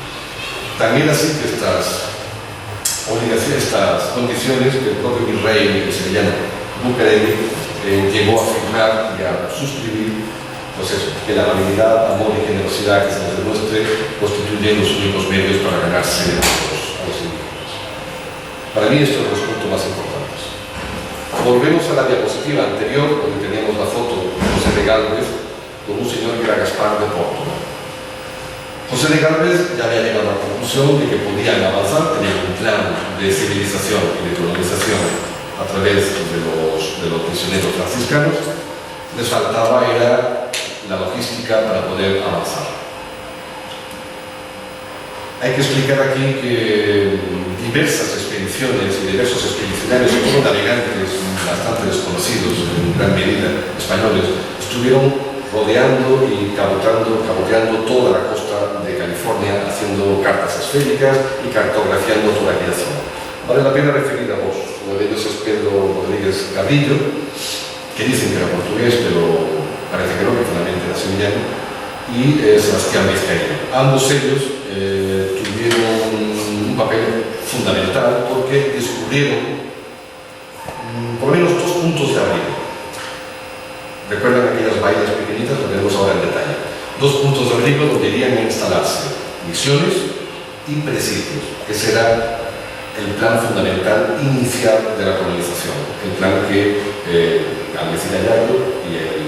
También así que estas obligaciones, estas condiciones que el propio virrey, que se le llama Bucareli, llegó a firmar y a suscribir, pues eso, que la amabilidad, amor y generosidad que se les demuestre constituyen los únicos medios para ganarse a los indígenas. Para mí estos son los puntos más importantes. Volvemos a la diapositiva anterior, donde teníamos la foto de José de Gálvez con un señor que era Gaspar de Porto. José de Gálvez ya había llegado a la conclusión de que podían avanzar, tenían un plan de civilización y de colonización a través de los misioneros franciscanos. Les faltaba era la logística para poder avanzar. Hay que explicar aquí que diversas expediciones y diversos expedicionarios, sobre todo navegantes bastante desconocidos, en gran medida españoles, estuvieron rodeando y caboteando toda la costa de California, haciendo cartas esféricas y cartografiando toda aquella zona. Vale la pena referir a dos. Uno de ellos es Pedro Rodríguez Carrillo, que dicen que era portugués, pero parece que no, que finalmente era sevillano, y Sebastián Vizcaíno. Ambos ellos tuvieron un papel fundamental porque descubrieron por lo menos dos puntos de abrigo. ¿Recuerdan aquellas bahías pequeñitas? Lo veremos ahora en detalle. Dos puntos de abrigo donde irían a instalarse misiones y presidios, que será el plan fundamental inicial de la colonización, el plan que Gálvez y Gallardo y el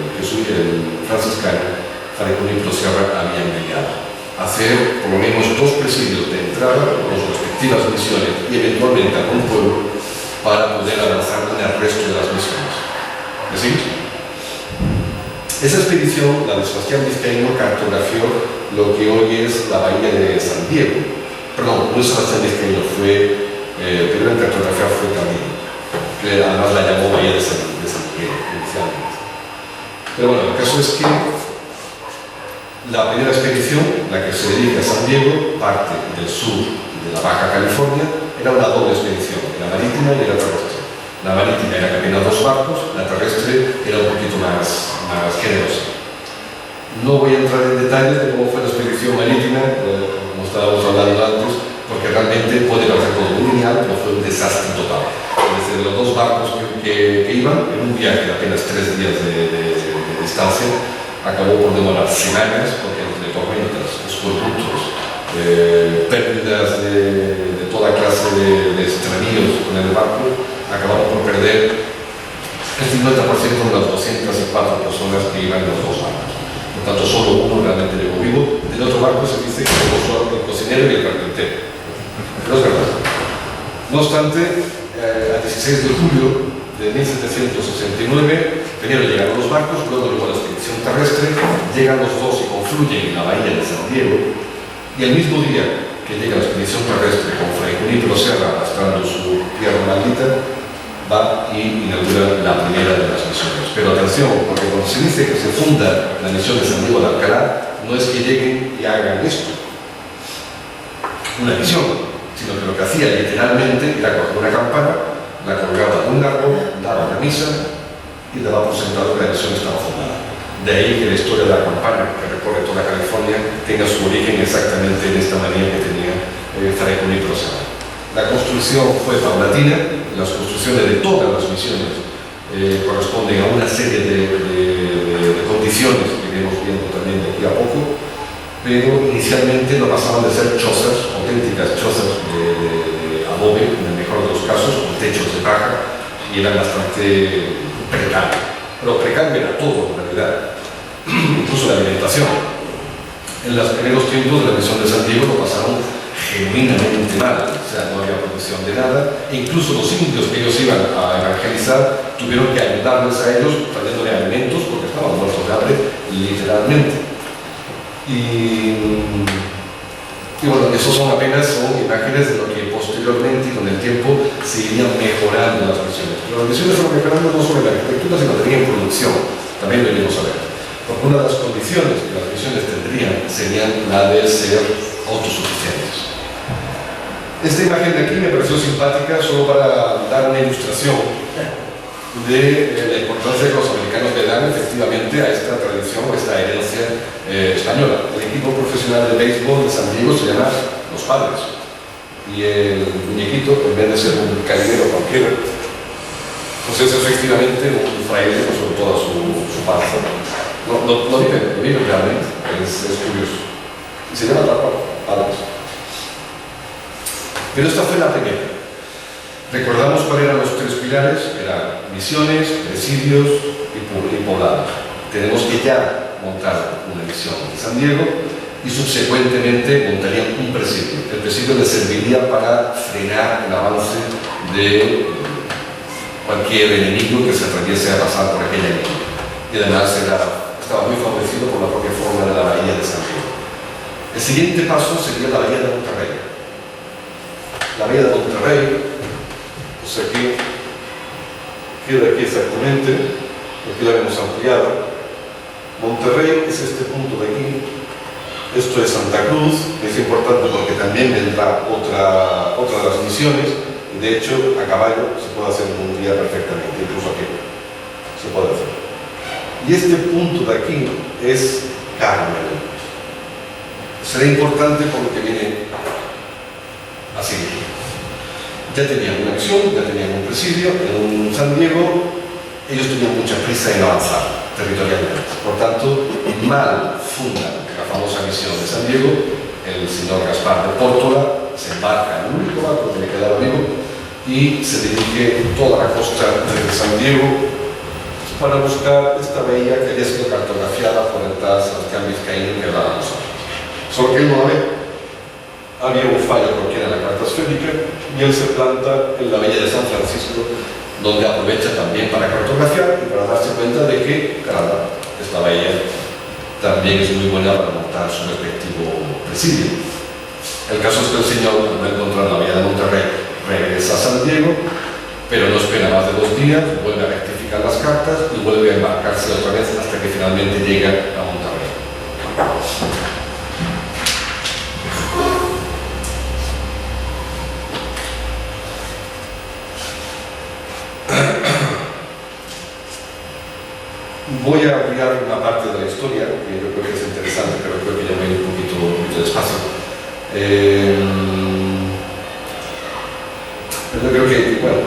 franciscano Fray Junípero Sierra habían enviado. Hacer por lo menos dos presidios de entrada con sus respectivas misiones y eventualmente algún pueblo para poder avanzar en el resto de las misiones. ¿Me sigues? Esa expedición, la de Sebastián Vizcaíno, cartografió lo que hoy es la bahía de San Diego. Perdón, no es Sebastián Vizcaíno, primero en cartografiar fue Camilo, que además la llamó Bahía de San Miguel inicialmente. Pero bueno, el caso es que la primera expedición, la que se dedica a San Diego, parte del sur de la Baja California, era una doble expedición, la marítima y la terrestre. La marítima era apenas 2 barcos, la terrestre era un poquito más generosa. No voy a entrar en detalles de cómo fue la expedición marítima, como estábamos hablando antes, porque realmente puede parecer todo muy lineal, pero fue un desastre total. Desde los 2 barcos que iban, en un viaje de apenas 3 días de distancia, acabó por demorar semanas, porque entre tormentas, escorbutos, pérdidas de toda clase de extravíos con el barco, acabaron por perder el 50% de las 204 personas que iban en los 2 barcos. Por tanto, solo uno realmente llegó vivo. Del otro barco se dice que llegó solo el cocinero y el carpintero. Pero es verdad. No obstante, a 16 de julio de 1769 primero llegaron los barcos, luego llegó la expedición terrestre, llegan los 2 y confluyen en la bahía de San Diego, y el mismo día que llega la expedición terrestre con Fray Junípero Serra arrastrando su tierra maldita, va y inaugura la primera de las misiones. Pero atención, porque cuando se dice que se funda la misión de San Diego de Alcalá, no es que lleguen y hagan esto, una misión, sino que lo que hacía literalmente era coger una campana, la colgaba de un árbol, daba una misa y daba por sentado que la misión estaba fundada. De ahí que la historia de la campana que recorre toda California tenga su origen exactamente en esta manía que tenía Fray Junípero Serra. La construcción fue paulatina, las construcciones de todas las misiones corresponden a una serie de condiciones que iremos viendo también de aquí a poco, pero inicialmente no pasaban de ser chozas, auténticas chozas de adobe, en el mejor de los casos, con techos de paja, y eran bastante precarios. Pero precario era todo, en realidad, incluso la alimentación. En los primeros tiempos de la misión de San Diego lo pasaron genuinamente mal, o sea, no había producción de nada, e incluso los indios que ellos iban a evangelizar tuvieron que ayudarles a ellos trayéndole alimentos porque estaban muertos de hambre, literalmente. Y bueno, esos son imágenes de lo que posteriormente y con el tiempo se irían mejorando las misiones. Pero las misiones fueron mejorando no solo en la arquitectura, sino también en producción, también lo iremos a ver. Porque una de las condiciones que las misiones tendrían serían la de ser autosuficientes. Esta imagen de aquí me pareció simpática solo para dar una ilustración de la importancia que los americanos le dan efectivamente a esta tradición, a esta herencia española. El equipo profesional de béisbol de San Diego se llama Los Padres, y el muñequito, en vez de ser un cañonero cualquiera, pues es efectivamente un fraile sobre toda su panza. Lo vive realmente, es curioso. Y se llama tal cual, Padres. Pero esta fue la primera. Recordamos cuáles eran los 3 pilares, eran misiones, presidios y poblados. Tenemos que ya montar una misión en San Diego y subsecuentemente montarían un presidio. El presidio les serviría para frenar el avance de cualquier enemigo que se atreviese a pasar por aquella línea. Y además estaba muy favorecido por la propia forma de la bahía de San Diego. El siguiente paso sería la bahía de Monterrey. La bahía de Monterrey, pues aquí queda aquí exactamente, aquí la vemos ampliada. Monterrey es este punto de aquí. Esto es Santa Cruz, que es importante porque también vendrá otra de las misiones, y de hecho a caballo se puede hacer en un día perfectamente, incluso aquí se puede hacer. Y este punto de aquí es Carmel. Será importante porque viene así. Ya tenían una misión, ya tenían un presidio en San Diego, ellos tenían mucha prisa en avanzar territorialmente. Por tanto, mal fundan la famosa misión de San Diego, el señor Gaspar de Pórtola se embarca en el único barco que le quedaba vivo y se dirige toda la costa de San Diego para buscar esta bahía que había sido cartografiada por el tal Sebastián Vizcaíno que hablábamos antes. Solo que él no había un fallo cualquiera en la carta esférica y él se planta en la bahía de San Francisco, donde aprovecha también para cartografiar y para darse cuenta de que, caramba, esta bahía también es muy buena para montar su respectivo presidio. El caso es que el señor, al no encontrar la bahía de Monterrey, regresa a San Diego, pero no espera más de 2 días, vuelve a rectificar las cartas y vuelve a embarcarse otra vez hasta que finalmente llega a Monterrey. Voy a ampliar una parte de la historia, que yo creo que es interesante, pero creo que ya voy un poquito despacio. Yo creo que, bueno,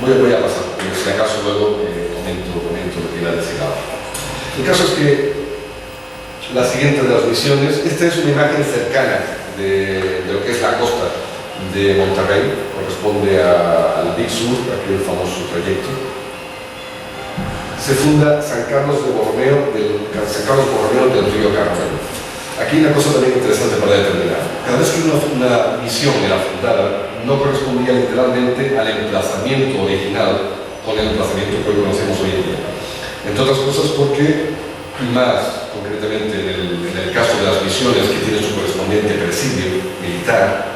voy a pasar, pero si acaso luego comento lo que iba a decir ahora. El caso es que la siguiente de las misiones, esta es una imagen cercana de lo que es la costa de Monterrey, corresponde al Big Sur, aquel famoso trayecto. Se funda San Carlos Borromeo del río Carmelo. Aquí una cosa también interesante para determinar. Cada vez que una misión era fundada, no correspondía literalmente al emplazamiento original con el emplazamiento que hoy conocemos hoy en día. Entre otras cosas porque, más concretamente en el caso de las misiones que tiene su correspondiente presidio militar,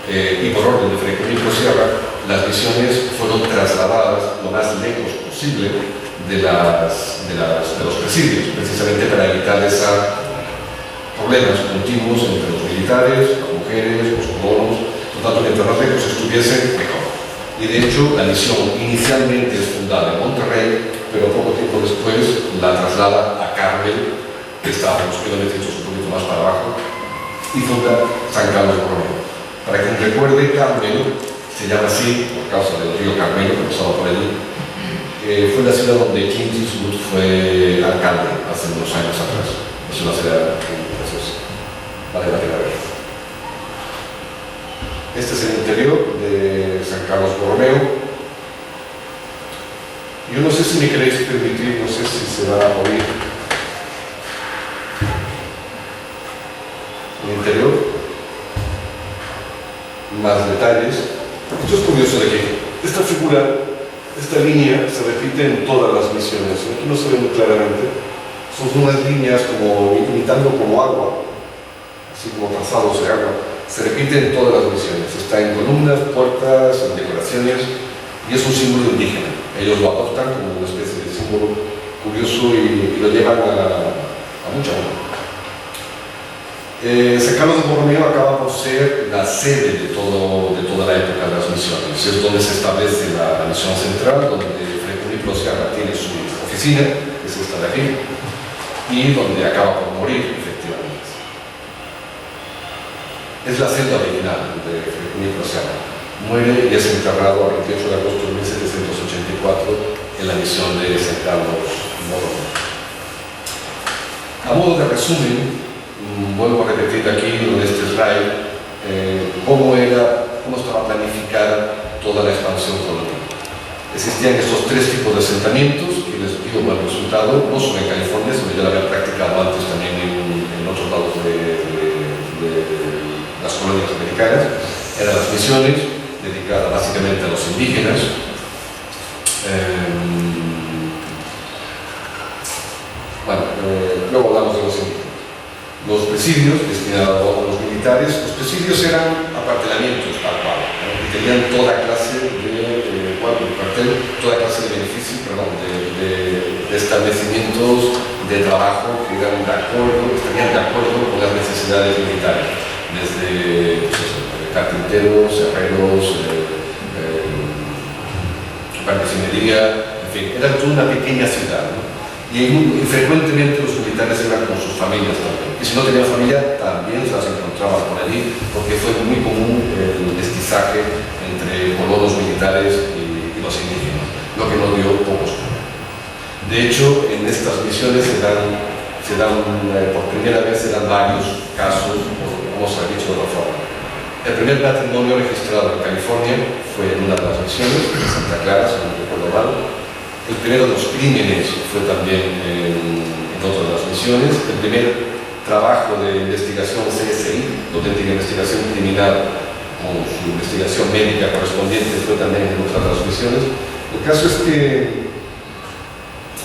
y por orden de Fray Junípero Sierra, las misiones fueron trasladadas lo más lejos posible de los presidios, precisamente para evitar problemas continuos entre los militares, las mujeres, los colonos. Por tanto, mientras más lejos estuviesen, mejor. Y de hecho, la misión inicialmente es fundada en Monterrey, pero poco tiempo después la traslada a Carmel, que está unos kilómetros un poquito más para abajo, y funda San Carlos Borromeo. Para quien recuerde, Carmel se llama así por causa del río Carmelo, que pasaba por allí. Fue la ciudad donde Clint Eastwood fue alcalde hace unos años atrás. Es una ciudad preciosa. Vale la pena ver. Este es el interior de San Carlos Borromeo. Yo no sé si me queréis permitir, no sé si se va a oír el interior, más detalles. Esto es curioso de aquí. Esta figura, esta línea se repite en todas las misiones. Aquí no se ve muy claramente. Son unas líneas como imitando como agua, así como trazados de agua. Se repite en todas las misiones. Está en columnas, puertas, en decoraciones, y es un símbolo indígena. Ellos lo adoptan como una especie de símbolo curioso y lo llevan a mucha honra. San Carlos de Borromeo acaba por ser la sede de toda la época de las misiones. Es donde se establece la misión central, donde Fray Junípero Sierra tiene su oficina, que es esta de aquí, y donde acaba por morir, efectivamente. Es la celda original de Fray Junípero Sierra. Muere y es enterrado el 28 de agosto de 1784 en la misión de San Carlos Borromeo. A modo de resumen, vuelvo a repetir aquí en este slide cómo estaba planificada toda la expansión colonial. Existían estos tres tipos de asentamientos que les dio buen resultado, no solo en California, sino ya lo habían practicado antes también en otros lados de las colonias americanas. Eran las misiones dedicadas básicamente a los indígenas. Luego hablamos de los indígenas. Los presidios destinados a los militares, los presidios eran apartelamientos tal cual, y tenían toda clase de beneficios, de establecimientos de trabajo que estarían de acuerdo con las necesidades militares, desde carpinteros, herreros, marquesinería, en fin, era toda una pequeña ciudad, ¿no? Y frecuentemente los militares eran con sus familias también. Y si no tenían familia, también se las encontraban por allí, porque fue muy común el mestizaje entre colonos militares y los indígenas, lo que nos dio pocos problemas. De hecho, en estas misiones por primera vez se dan varios casos, como se ha dicho de otra forma. El primer matrimonio registrado en California fue en una de las misiones, en Santa Clara, si no recuerdo mal. El primero de los crímenes fue también en otra de las misiones. El primer trabajo de investigación CSI, de auténtica investigación criminal, con su investigación médica correspondiente, fue también en otra de las misiones. El caso es que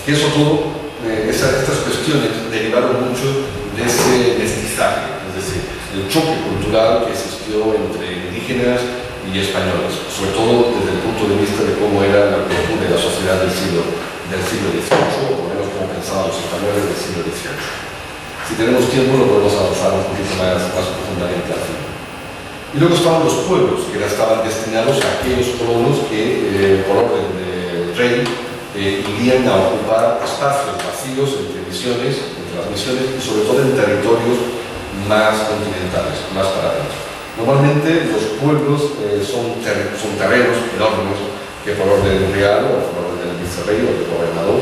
eso todo, estas cuestiones derivaron mucho de ese mestizaje, es decir, el choque cultural que existió entre indígenas y españoles, sobre todo desde el punto de vista de cómo era la cultura de la sociedad del siglo XVIII, o por lo menos cómo pensaban los españoles del siglo XVIII. Si tenemos tiempo lo podemos avanzar un poquito más profundamente al final. Y luego estaban los pueblos, que estaban destinados a aquellos colonos que, por orden del rey, irían a ocupar espacios vacíos entre las misiones y sobre todo en territorios más continentales, más para adentro. Normalmente los pueblos son terrenos enormes que por orden real o por orden del vicerrey o del gobernador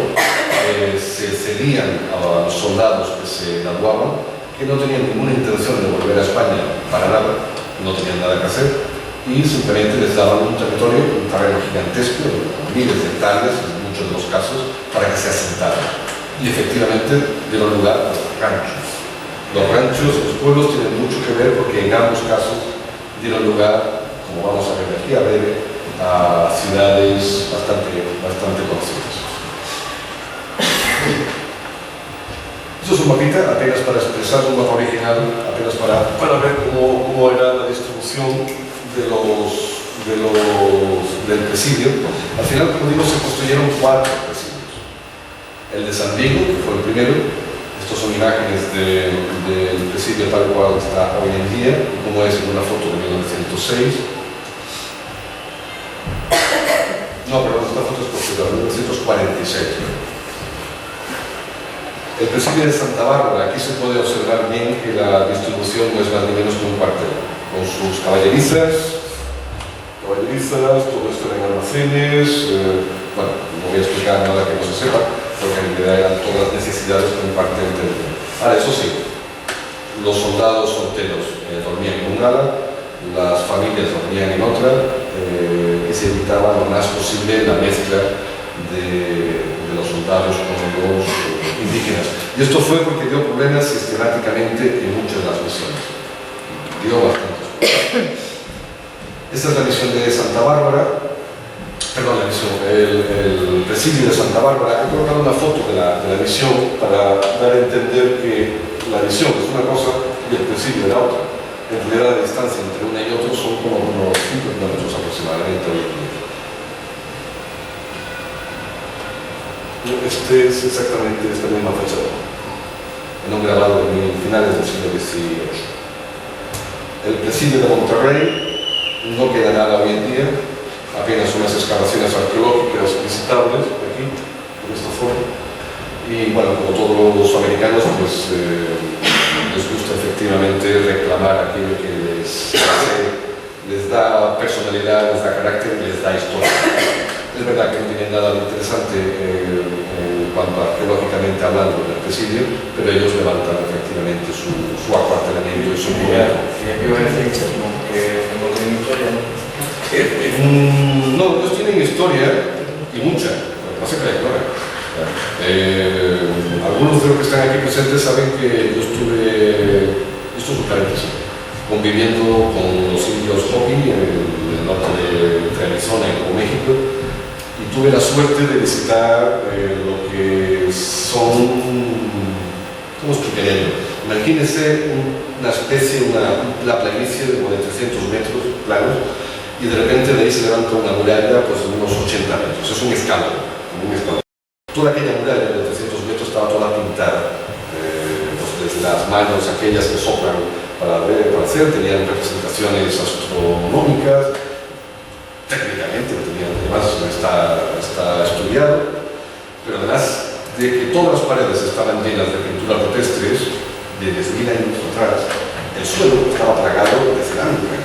se cedían a los soldados que se graduaban, que no tenían ninguna intención de volver a España para nada, no tenían nada que hacer, y simplemente les daban un terreno gigantesco, miles de hectáreas en muchos de los casos, para que se asentaran. Y efectivamente dieron lugar a los ranchos. Los ranchos, los pueblos tienen mucho que ver porque en ambos casos dieron lugar, como vamos a ver aquí a breve, a ciudades bastante conocidas. Esto es un mapita apenas para expresar un mapa original, apenas para ver cómo era la distribución del presidio. Al final, como digo, se construyeron 4 presidios. El de San Diego, que fue el primero. Estos son imágenes del presidio tal cual está hoy en día, como es en una foto de 1906. No, perdón, esta foto es posterior, 1946. El presidio de Santa Bárbara, aquí se puede observar bien que la distribución no es más ni menos que un cuartel, con sus caballerizas, todo esto en almacenes, bueno, no voy a explicar nada que no se sepa, porque en realidad eran todas las necesidades que un cuartel tenía. Ahora, eso sí, los soldados solteros dormían en un ala, las familias dormían en otra, y se evitaba lo más posible la mezcla de los soldados con los indígenas. Y esto fue porque dio problemas sistemáticamente en muchas de las misiones. Dio bastante. Esta es la misión de Santa Bárbara, perdón, el presidio de Santa Bárbara. He colocado una foto de la misión para dar a entender que la misión es una cosa y el presidio era otra. En realidad la distancia entre una y otra son como unos 5 kilómetros aproximadamente. Este es exactamente esta misma fachada, en un grabado de finales del siglo XVIII. El presidio de Monterrey no queda nada hoy en día, apenas unas excavaciones arqueológicas visitables aquí, de esta forma. Y bueno, como todos los americanos, pues les gusta efectivamente reclamar aquello que les da personalidad, les da carácter, les da historia. Es verdad que no tienen nada de interesante en cuanto a arqueológicamente hablando del presidio, pero ellos levantan efectivamente su acuartelamiento y su gobierno. ¿Y aquí voy a decir que no tienen historia? No, ellos tienen historia y mucha, lo que pasa es que la ignoran. Algunos de los que están aquí presentes saben que yo estuve, esto es un paréntesis, conviviendo con los indios Hopi en el norte de Arizona y Nuevo México, y tuve la suerte de visitar lo que son, ¿cómo explicaría yo? Imagínense una especie, una planicie de 300 metros planos, y de repente de ahí se levanta una muralla pues, de unos 80 metros, es un escándalo, como un escándalo. Toda aquella muralla de 300 metros estaba toda pintada, pues desde las manos aquellas que soplan para hacer, tenían representaciones astronómicas, técnicamente tenían, además está estudiado, pero además de que todas las paredes estaban llenas de pinturas rupestres de 10.000 años atrás, el suelo estaba plagado de cerámica,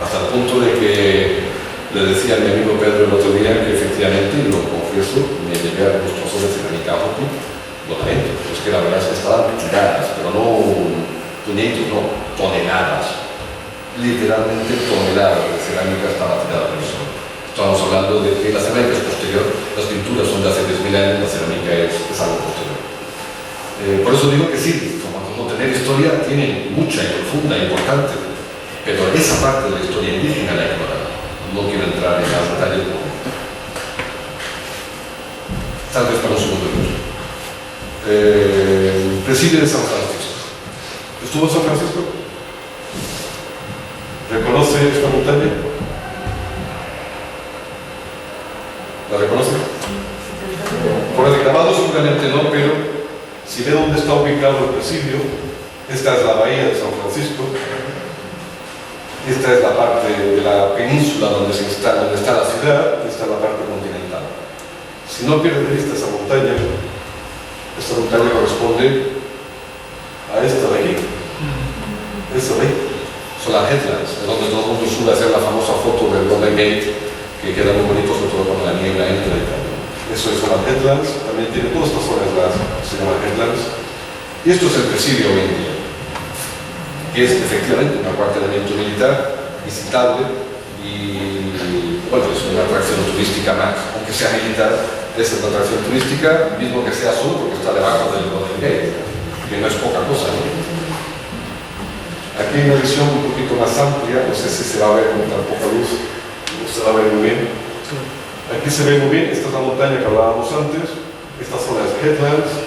hasta el punto de que le decía a mi amigo Pedro el otro día que efectivamente, y lo confieso, me llevé a unos trozos de cerámica Hopi, lo lamento, es que la verdad es que estaban tiradas, pero no puñetos, no, toneladas, literalmente toneladas de cerámica estaba tirada por el suelo. Estamos hablando de que la cerámica es posterior, las pinturas son de hace 10.000 años, la cerámica es algo posterior. Por eso digo que sí, como tener historia tiene mucha y profunda e importante, pero esa parte de la historia indígena la ignoramos. No quiero entrar en más detalles. Tal vez para un segundo curso. Presidio de San Francisco. ¿Estuvo en San Francisco? ¿Reconoce esta montaña? ¿La reconoce? Por el grabado seguramente no, pero si ve dónde está ubicado el presidio, esta es la bahía de San Francisco. Esta es la parte de la península donde está la ciudad, esta es la parte continental. Si no pierden de vista esta montaña corresponde a esta de aquí. Esta de ahí. Son las headlands, de donde todo el mundo suele hacer la famosa foto del Golden Gate, que queda muy bonito, sobre todo cuando la niebla entra y tal. Eso son las headlands, también tiene todas estas zonas, se llaman headlands. Y esto es el presidio hoy en día, que es efectivamente un acuartelamiento militar visitable y, bueno, es una atracción turística más, aunque sea militar, es una atracción turística, mismo que sea solo porque está debajo del Golden Gate, que no es poca cosa, ¿no? Aquí hay una visión un poquito más amplia, no sé si se va a ver con tan poca luz, no se va a ver muy bien. Aquí se ve muy bien, esta es la montaña que hablábamos antes, estas son las headlands.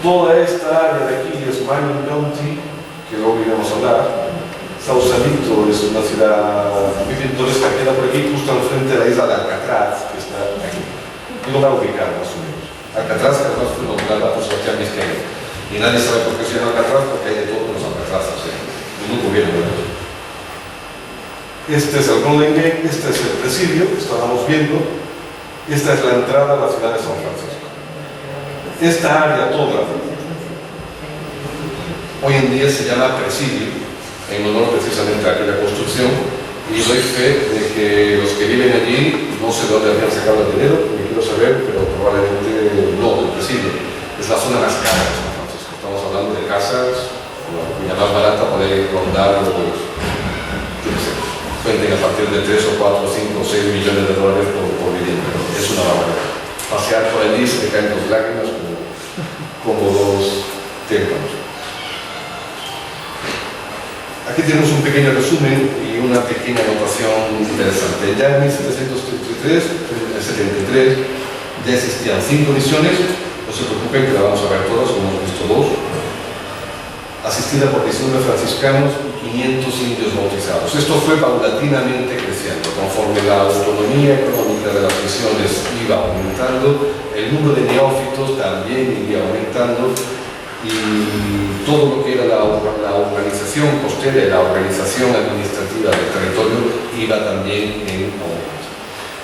Toda esta área de aquí es Mining County, que luego iremos a hablar. Sausalito es una ciudad muy pintoresca que queda por aquí, justo al frente de la isla de Alcatraz, que está aquí. Lo va a ubicar más o menos. Alcatraz, que además fue nombrada por Sebastián Vizcaíno. Y nadie sabe por qué se llama Alcatraz, porque hay de todo en los Alcatrazes. Muy bien, ¿verdad? Este es el Golden Gate, este es el presidio que estábamos viendo, esta es la entrada a la ciudad de San Francisco. Esta área toda hoy en día se llama presidio, en honor precisamente a aquella construcción, y doy fe de que los que viven allí, no sé dónde habían sacado el dinero, me quiero saber, pero probablemente no del presidio. Es la zona más cara de San Francisco. Estamos hablando de casas. La más barata puede rondar los, cuenten a partir de 3 o 4 o 5 o 6 millones de dólares por vivienda. Es una barbaridad. Pasear por allí se te caen dos lágrimas como dos témpanos. Aquí tenemos un pequeño resumen y una pequeña anotación interesante. Ya en 1773 ya existían 5 misiones, no se preocupen que la vamos a ver todas, como hemos visto 2. Asistida por 19 franciscanos y 500 indios bautizados. Esto fue paulatinamente creciendo. Conforme la autonomía económica de las misiones iba aumentando, el número de neófitos también iba aumentando y todo lo que era la organización costera y la organización administrativa del territorio iba también en aumento.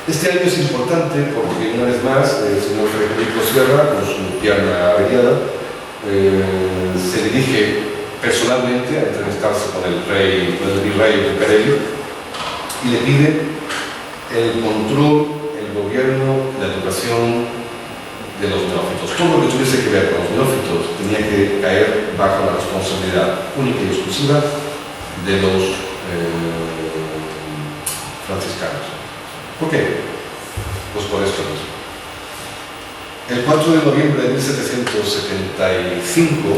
Este año es importante porque, una vez más, el señor Federico Sierra, con su pierna averiada, se dirige personalmente a entrevistarse con el virrey de Perello y le pide el control, el gobierno, la educación de los neófitos. Todo lo que tuviese que ver con los neófitos tenía que caer bajo la responsabilidad única y exclusiva de los franciscanos. ¿Por qué? Pues por esto mismo. El 4 de noviembre de 1775,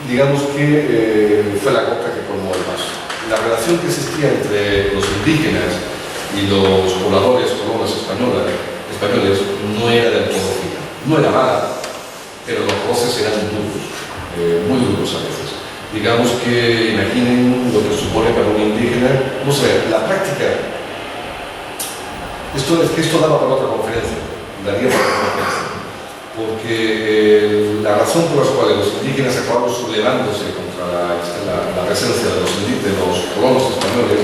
digamos que fue la gota que colmó el vaso. La relación que existía entre los indígenas y los pobladores colonos españoles no era del todo fina. No era mala, pero los roces eran duros, muy duros a veces. Digamos que imaginen lo que supone para un indígena. Vamos a ver, la práctica. Esto daba para otra conferencia, daría para otra conferencia. Porque la razón por la cual los indígenas acabaron sublevándose contra la presencia de los colonos españoles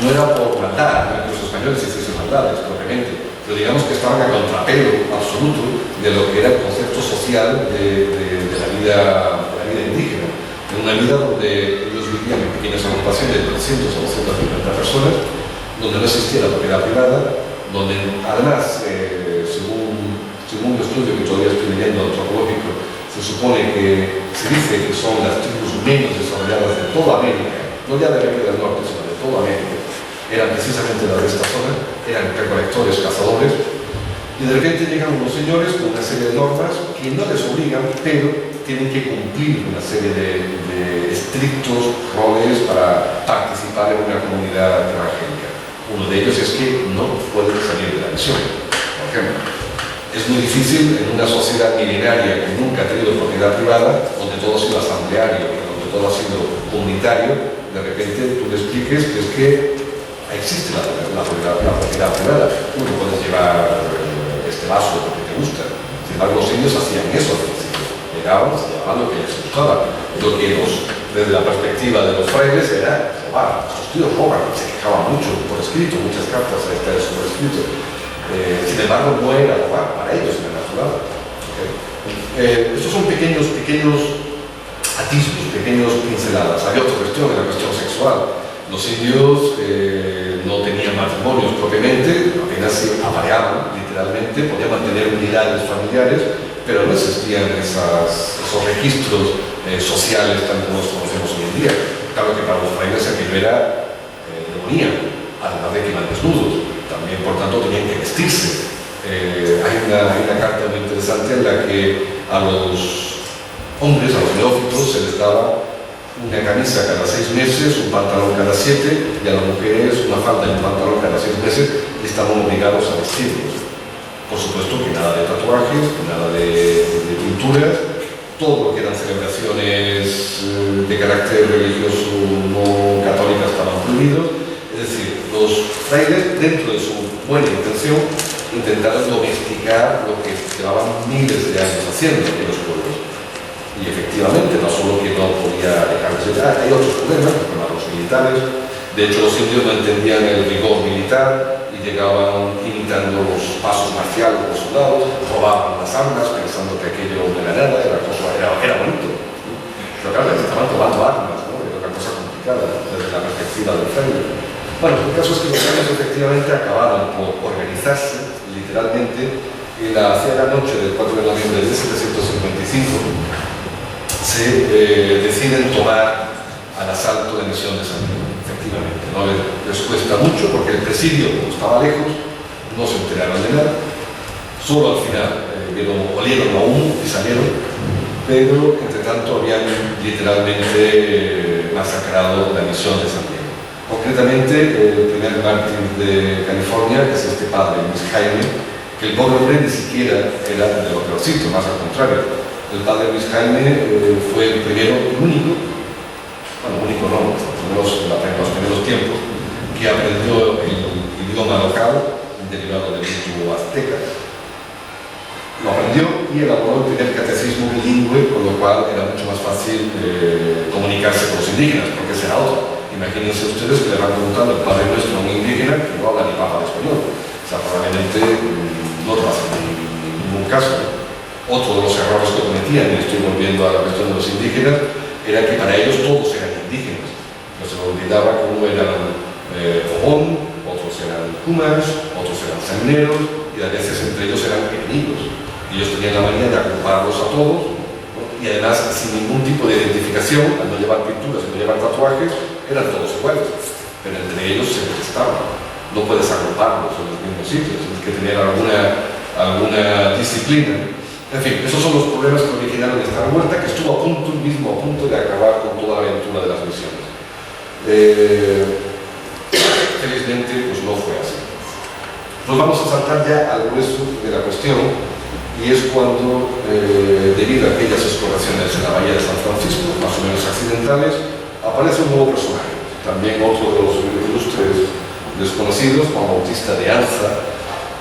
no era por matar a los españoles y hiciesen maldades, propiamente, pero digamos que estaban a contrapelo absoluto de lo que era el concepto social de la vida indígena, en una vida donde ellos vivían en pequeñas agrupaciones de 300 o 250 personas, donde no existía la propiedad privada, donde además, según un estudio que todavía estoy leyendo antropológico, se supone que se dice que son las tribus menos desarrolladas de toda América, no ya de América del Norte, sino de toda América, eran precisamente las de esta zona, eran recolectores, cazadores, y de repente llegan unos señores con una serie de normas que no les obligan, pero tienen que cumplir una serie de estrictos roles para participar en una comunidad evangélica. Uno de ellos es que no pueden salir de la misión, por ejemplo. Es muy difícil en una sociedad milenaria que nunca ha tenido propiedad privada, donde todo ha sido asambleario, donde todo ha sido comunitario, de repente tú le expliques que es que existe la propiedad privada. Tú no puedes llevar este vaso porque te gusta. Sin embargo, los indios hacían eso al principio. Llegaban, se llevaban lo que les gustaba. Lo que desde la perspectiva de los frailes era robar. Estos tíos roban, se quejaban mucho por escrito, muchas cartas está eso por escrito. Sin embargo, no era lugar para ellos en el natural. Estos son pequeños atisbos, pequeños pinceladas. Había otra cuestión, la cuestión sexual. Los indios no tenían matrimonios propiamente, apenas se apareaban, literalmente, podían mantener unidades familiares, pero no existían esos registros sociales tal como los conocemos hoy en día. Claro que para los frailes aquello era demoníaco, además de que iban desnudos, también por tanto tenían que vestirse. Hay una carta muy interesante en la que a los hombres, a los neófitos, se les daba una camisa cada 6 meses, un pantalón cada 7, y a las mujeres una falda y un pantalón cada 6 meses, y estaban obligados a vestirlos. Por supuesto que nada de tatuajes, nada de pinturas, todo lo que eran celebraciones de carácter religioso no católicas estaban prohibidos. Es decir, los frailes, dentro de su buena intención, intentaron domesticar lo que llevaban miles de años haciendo en los pueblos. Y efectivamente, no solo que no podía dejarse llegar, hay otros problemas, como los militares. De hecho, los indios no entendían el rigor militar y llegaban imitando los pasos marciales de los soldados, robaban las armas pensando que aquello no era nada, era bonito. Pero claro, estaban tomando armas, ¿no? Era una cosa complicada desde la perspectiva del fraile. Bueno, el caso es que los frailes efectivamente acabaron por organizarse, literalmente, y hacia la noche del 4 de noviembre de 1755 se deciden tomar al asalto la misión de San Miguel. Efectivamente, no les cuesta mucho porque el presidio, como estaba lejos, no se enteraron de nada. Solo al final olieron a humo y salieron, pero entre tanto habían literalmente masacrado la misión de San Miguel. Concretamente, el primer mártir de California, que es este padre, Luis Jaime, que el pobre hombre ni siquiera era de lo peorcito, más al contrario. El padre Luis Jaime fue el primero y único, bueno, único no, en los primeros tiempos, que aprendió el idioma local, derivado del mito azteca. Lo aprendió y elaboró el primer catecismo bilingüe, con lo cual era mucho más fácil comunicarse con los indígenas, porque ese era otro. Imagínense ustedes que le van preguntando al Padre Nuestro a un indígena que no habla ni papa de español. O sea, probablemente no lo hacen en ningún caso. Otro de los errores que cometían, y estoy volviendo a la cuestión de los indígenas, era que para ellos todos eran indígenas. No se les olvidaba que uno era fogón, otros eran cumas, otros eran sangreros, y a veces entre ellos eran enemigos. Y ellos tenían la manía de agruparlos a todos, ¿no? Y además sin ningún tipo de identificación, al no llevar pinturas y no llevar tatuajes, eran todos iguales. Pero entre ellos se detestaban. No puedes agruparlos en los mismos sitios, tienes que tener alguna disciplina. En fin, esos son los problemas que originaron esta revuelta, que estuvo a punto de acabar con toda la aventura de las misiones. Felizmente, pues no fue así. Nos vamos a saltar ya al grueso de la cuestión, y es cuando, debido a aquellas exploraciones en la bahía de San Francisco, más o menos accidentales, aparece un nuevo personaje, también otro de los ilustres desconocidos, Juan Bautista de Anza,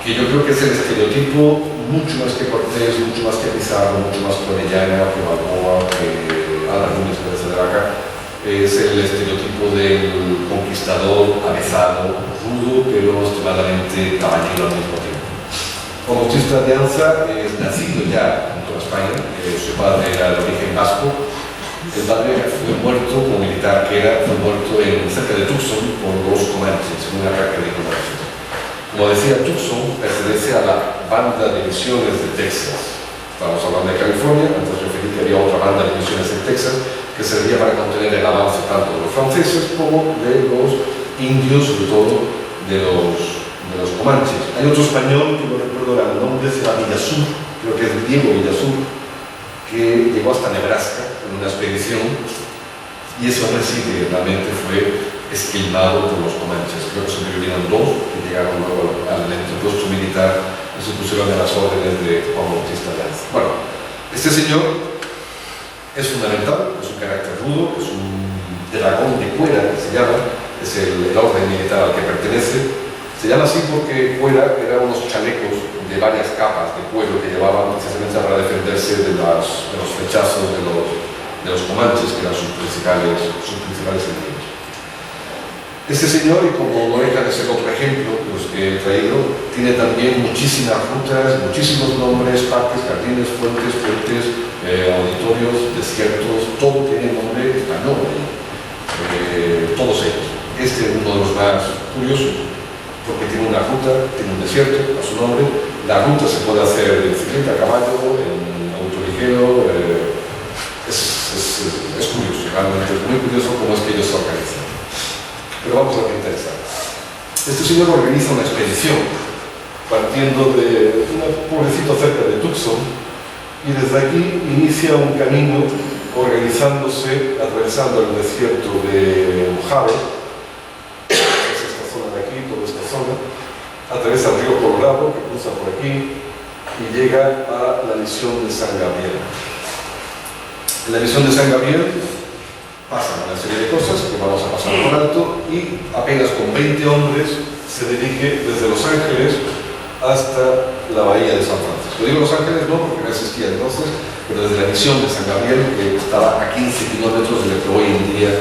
que yo creo que es el estereotipo mucho más que Cortés, mucho más que Pizarro, mucho más que Orellana, que Balboa, que Álvaro Núñez Pérez de Vaca. Es el estereotipo del conquistador avezado, rudo, pero extremadamente caballero al mismo tiempo. Juan Bautista de Anza es nacido ya en toda España, su padre era de origen vasco. El padre fue muerto como militar que era, fue muerto cerca de Tucson por los comanches, en un ataque de comanches. Como decía, Tucson pertenece a la banda de misiones de Texas. Estamos hablando de California, antes referí que había otra banda de misiones en Texas que servía para contener el avance tanto de los franceses como de los indios, sobre todo de los comanches. Hay otro español que no recuerdo el nombre, se llama Villasur, creo que es Diego Villasur, que llegó hasta Nebraska en una expedición, y ese hombre sí que realmente fue esquilmado por los comanches. Creo que sobrevivieron 2 que llegaron luego al entrepuesto militar y se pusieron a las órdenes de Juan Bautista de Anza. Bueno, este señor es fundamental, es un carácter rudo, es un dragón de cuera, que se llama, es el orden militar al que pertenece. Se llama así porque cuera eran unos chalecos de varias capas de cuero que llevaban precisamente para defenderse de los flechazos de los comanches, que eran sus principales enemigos. Este señor, y como no deja de ser otro ejemplo, los que he traído, tiene también muchísimas rutas, muchísimos nombres, parques, jardines, fuentes, puentes, auditorios, desiertos, todo tiene nombre español, todos ellos. Este es uno de los más curiosos, porque tiene una ruta, tiene un desierto a su nombre. La ruta se puede hacer en bicicleta, a caballo, en autoligero. Es curioso, realmente es muy curioso cómo es que ellos se organizan. Pero vamos a lo que interesa. Este señor organiza una expedición partiendo de un pueblecito cerca de Tucson y desde aquí inicia un camino organizándose, atravesando el desierto de Mojave, que es esta zona de aquí, toda esta zona, atraviesa el río Colorado, que cruza por aquí y llega a la misión de San Gabriel. En la misión de San Gabriel pasan una serie de cosas que vamos a pasar por alto y apenas con 20 hombres se dirige desde Los Ángeles hasta la bahía de San Francisco. Digo Los Ángeles no porque no existía entonces, pero desde la misión de San Gabriel, que estaba a 15 kilómetros de lo que hoy en día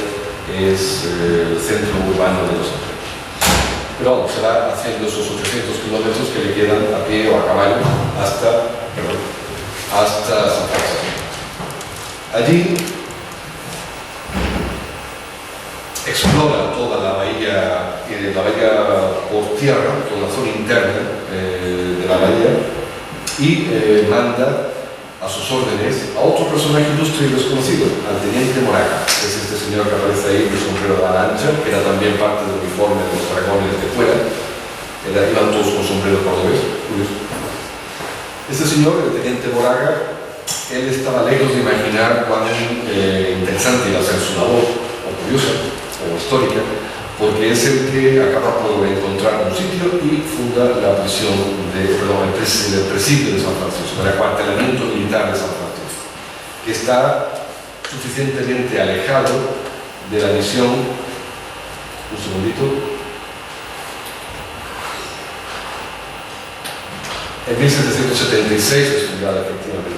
es el centro urbano de Los Ángeles. Pero vamos, se va haciendo esos 800 kilómetros que le quedan a pie o a caballo hasta San Francisco. Allí explora toda la bahía por tierra, toda la zona interna de la bahía y manda a sus órdenes a otro personaje ilustre y desconocido, al teniente Moraga, que es este señor que aparece ahí con sombrero de ala ancha, que era también parte del uniforme de los dragones de fuera, iban todos con sombrero cordobés, curioso. Este señor, el teniente Moraga, él estaba lejos de imaginar cuán interesante iba a ser su labor, o curiosa, o histórica, porque es el que acaba por encontrar un sitio y funda la prisión el presidio de San Francisco, el acuartelamiento militar de San Francisco, que está suficientemente alejado de la misión. Un segundito. En 1776 es fundada efectivamente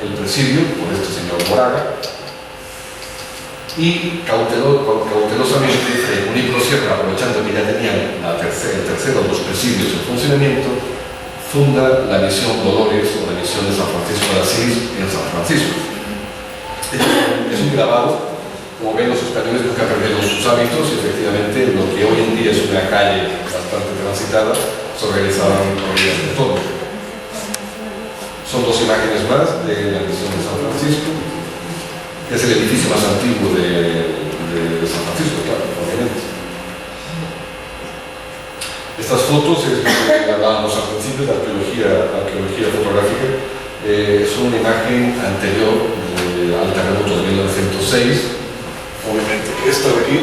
el presidio por este señor Moraga y cautelosamente Fray Junípero Sierra, aprovechando que ya tenían el tercero de los presidios en funcionamiento, funda la misión Dolores o la misión de San Francisco de Asís en San Francisco. Es un grabado, como ven los españoles nunca perdieron sus hábitos y efectivamente lo que hoy en día es una calle bastante transitada se organizaban corridas de todo. Son dos imágenes más de la misión de San Francisco, que es el edificio más antiguo de San Francisco, claro, obviamente. Estas fotos, es lo que hablábamos al principio de arqueología fotográfica, son una imagen anterior al terremoto de 1906, obviamente esta de aquí,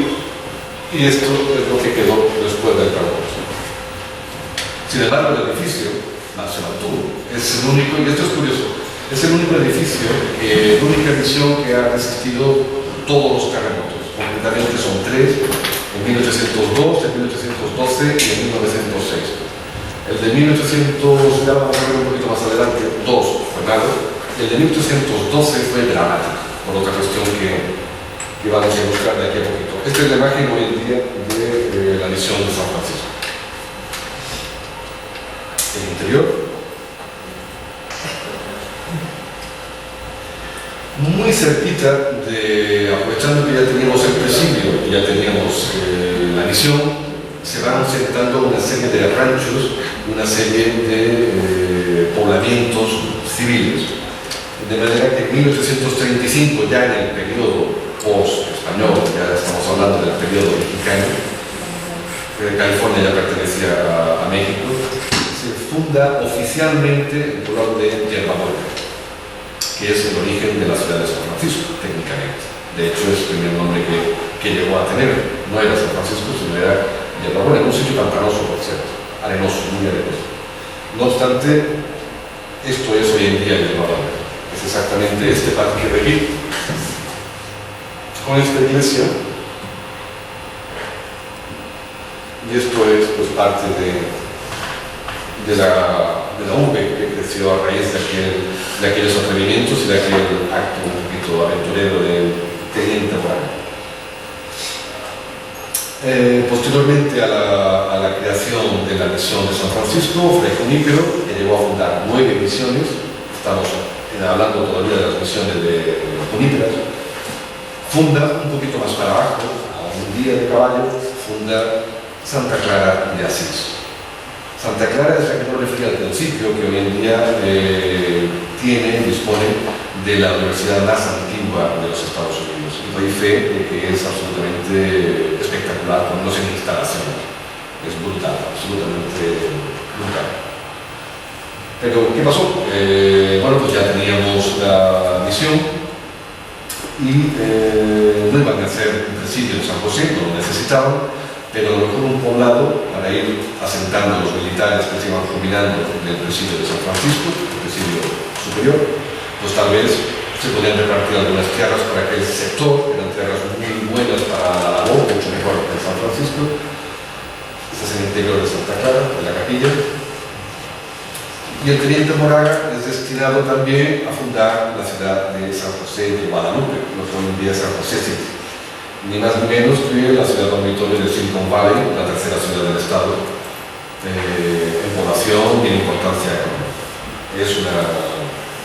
y esto es lo que quedó después del terremoto. Sin embargo, el edificio se mantuvo. Es el único, y esto es curioso, es el único edificio, la única edición que ha resistido todos los terremotos. Concretamente son tres, en 1802, en 1812 y en 1906. El de 1800, ya vamos a ver un poquito más adelante, 2 fue malo. El de 1812 fue dramático, por otra cuestión que vamos a buscar de aquí a poquito. Esta es la imagen hoy en día de la misión de San Francisco. El interior, muy cerquita aprovechando que ya teníamos el presidio y ya teníamos la misión, se van sentando una serie de ranchos, una serie de poblamientos civiles, de manera que en 1835, ya en el periodo post-español, ya estamos hablando del periodo mexicano, California ya pertenecía a México, se funda oficialmente el pueblo de Yerba Buena, que es el origen de la ciudad de San Francisco, técnicamente. De hecho, es el primer nombre que llegó a tener. No era San Francisco, sino era Yerba Buena, en un sitio pantanoso, por cierto, arenoso, muy arenoso. No obstante, esto es hoy en día Yerba Buena. Es exactamente este parque de aquí, con esta iglesia. Y esto es pues, parte de la urbe que creció a raíz de aquellos atrevimientos y de aquel acto un poquito aventurero del teniente Moraga. Posteriormente a la creación de la misión de San Francisco, Fray Junípero, que llegó a fundar 9 misiones, estamos hablando todavía de las misiones de Juníperas, funda un poquito más para abajo, a un día de caballo, funda Santa Clara de Asís. Santa Clara es la que nos refería al principio, que hoy en día dispone de la universidad más antigua de los Estados Unidos. Y doy fe de que es absolutamente espectacular, no sé en instalación. Es brutal, absolutamente brutal. Pero, ¿qué pasó? Bueno, pues ya teníamos la misión y no iban a hacer un presidio en San José, no lo necesitaban, pero a lo mejor un poblado para ir asentando a los militares que se iban jubilando del presidio de San Francisco, el presidio superior, pues tal vez se podían repartir algunas tierras para aquel sector, eran tierras muy buenas para la labor, mucho mejor que en San Francisco. Este es el interior de Santa Clara, de la capilla. Y el teniente Moraga es destinado también a fundar la ciudad de San José de Guadalupe, lo que hoy en día es San José City. Ni más ni menos que la ciudad dormitorio de Silicon Valley, la tercera ciudad del estado, en población y en importancia económica.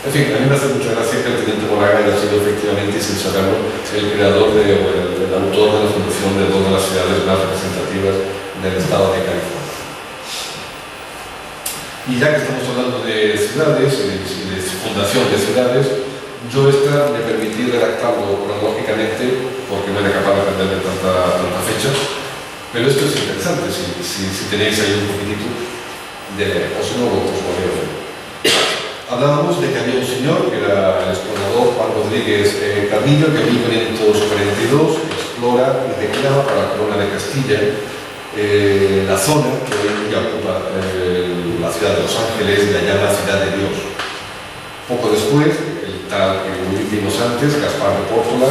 En fin, a mí me hace mucha gracia que el teniente Moraga haya sido efectivamente, sin saberlo, el creador o el autor de la fundación de dos de las ciudades más representativas del estado de California. Y ya que estamos hablando de ciudades y de fundación de ciudades, yo me permití redactarlo cronológicamente porque no era capaz de aprender de tanta fecha, pero esto es interesante si tenéis ahí un poquitito o si no, pues lo veo. Hablábamos de que había un señor que era el explorador Juan Rodríguez Carrillo, que en 1542 explora y declara para la corona de Castilla la zona que hoy en día ocupa la ciudad de Los Ángeles y la llama Ciudad de Dios. Poco después, el tal que vimos antes, Gaspar de Pórtola,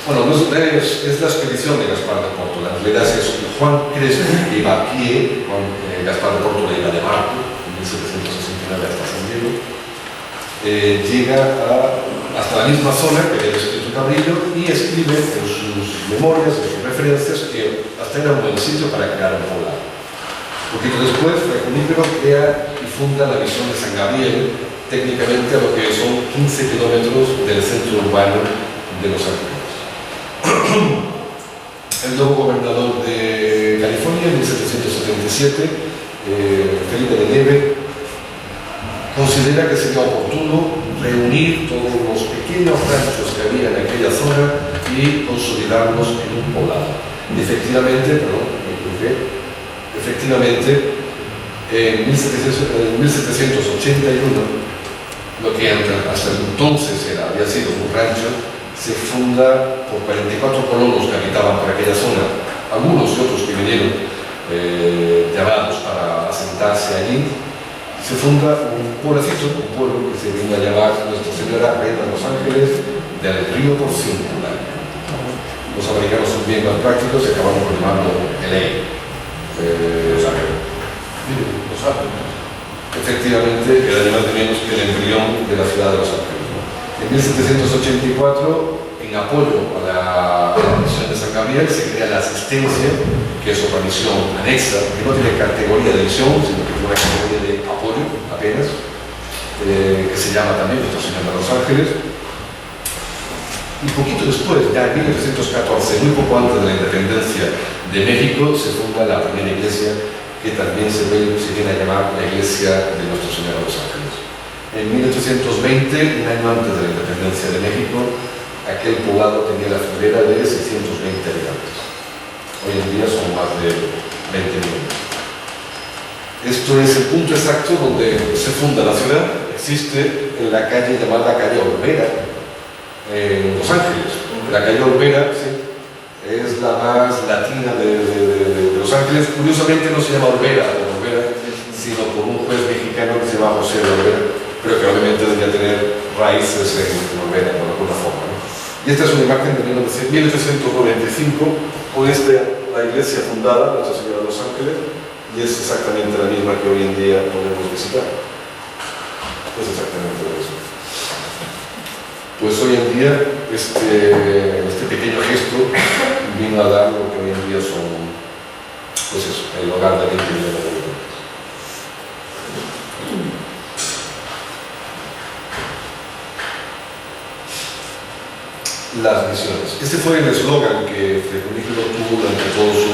bueno, no es la expedición de Gaspar de Pórtola, en realidad es Juan Crespo que iba a pie, Gaspar de Pórtola iba de barco, en 1769 hasta San Diego, llega hasta la misma zona que había escrito Cabrillo y escribe en sus memorias, en sus referencias, que hasta era un buen sitio para crear un poblado. Un poquito después, Fray Junípero crea y funda la misión de San Gabriel, técnicamente a lo que son 15 kilómetros del centro urbano de Los Ángeles. El nuevo gobernador de California, en 1777, Felipe de Neve, considera que sería oportuno reunir todos los pequeños ranchos que había en aquella zona y consolidarlos en un poblado. Y efectivamente, en 1781, lo que hasta entonces había sido un rancho, se funda por 44 colonos que habitaban por aquella zona, algunos y otros que vinieron llamados para asentarse allí. Se funda un pueblecito, un pueblo que se vino a llamar Nuestra Señora Reina de Los Ángeles del Río Porciúncula. Los americanos son bien más prácticos y acabaron por llamarlo LA. Los Ángeles. Efectivamente, era ni más ni menos que el embrión de la ciudad de Los Ángeles. En 1784, en apoyo a la misión de San Gabriel, se crea la Asistencia, que es otra misión anexa, que no tiene categoría de misión, sino que tiene una categoría de apoyo apenas, que se llama también Nuestra Señora de Los Ángeles. Y poquito después, ya en 1814, muy poco antes de la independencia de México, se funda la primera iglesia, que también se viene a llamar la Iglesia de Nuestra Señora de Los Ángeles. En 1820, un año antes de la independencia de México, aquel poblado tenía la frontera de 620 habitantes. Hoy en día son más de 20 millones. Esto es el punto exacto donde se funda la ciudad. Existe en la calle llamada Calle Olvera, en Los Ángeles. La calle Olvera, sí, es la más latina de Los Ángeles. Curiosamente no se llma Olvera, sino por un juez mexicano que se llama José de Olvera, pero que obviamente debía tener raíces en Olvera, por alguna forma, ¿no? Y esta es una imagen de 1895, con la iglesia fundada, Nuestra Señora de Los Ángeles, y es exactamente la misma que hoy en día podemos visitar. Es exactamente eso. Pues hoy en día este pequeño gesto y vino a dar lo que hoy en día son, pues eso, el hogar de 20 millones de habitantes. Las misiones. Este fue el eslogan que Fray Cornigio tuvo durante todo su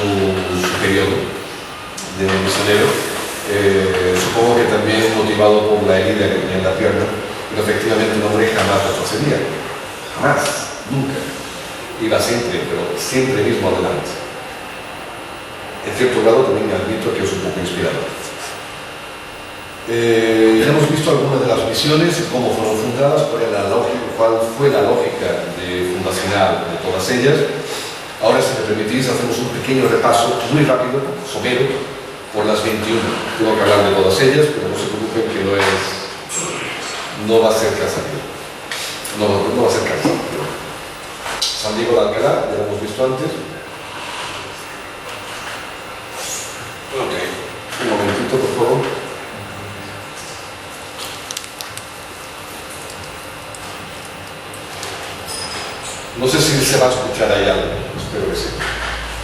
periodo de misionero. Supongo que también motivado por la herida que tenía en la pierna, pero efectivamente el hombre jamás retrocedía. Jamás, nunca. Iba siempre, pero siempre mismo adelante. En cierto grado también me admito que es un poco inspirador. Ya hemos visto algunas de las misiones y cómo fueron fundadas, cuál fue la lógica fundacional de todas ellas. Ahora, si me permitís, hacemos un pequeño repaso, muy rápido, somero, por las 21. Tengo que hablar de todas ellas, pero no se preocupen que no va a ser cansativo. No va a ser cansativo. San Diego de Alcalá, ya lo hemos visto antes. Ok, un momentito, por favor. No sé si se va a escuchar ahí algo, espero que sí.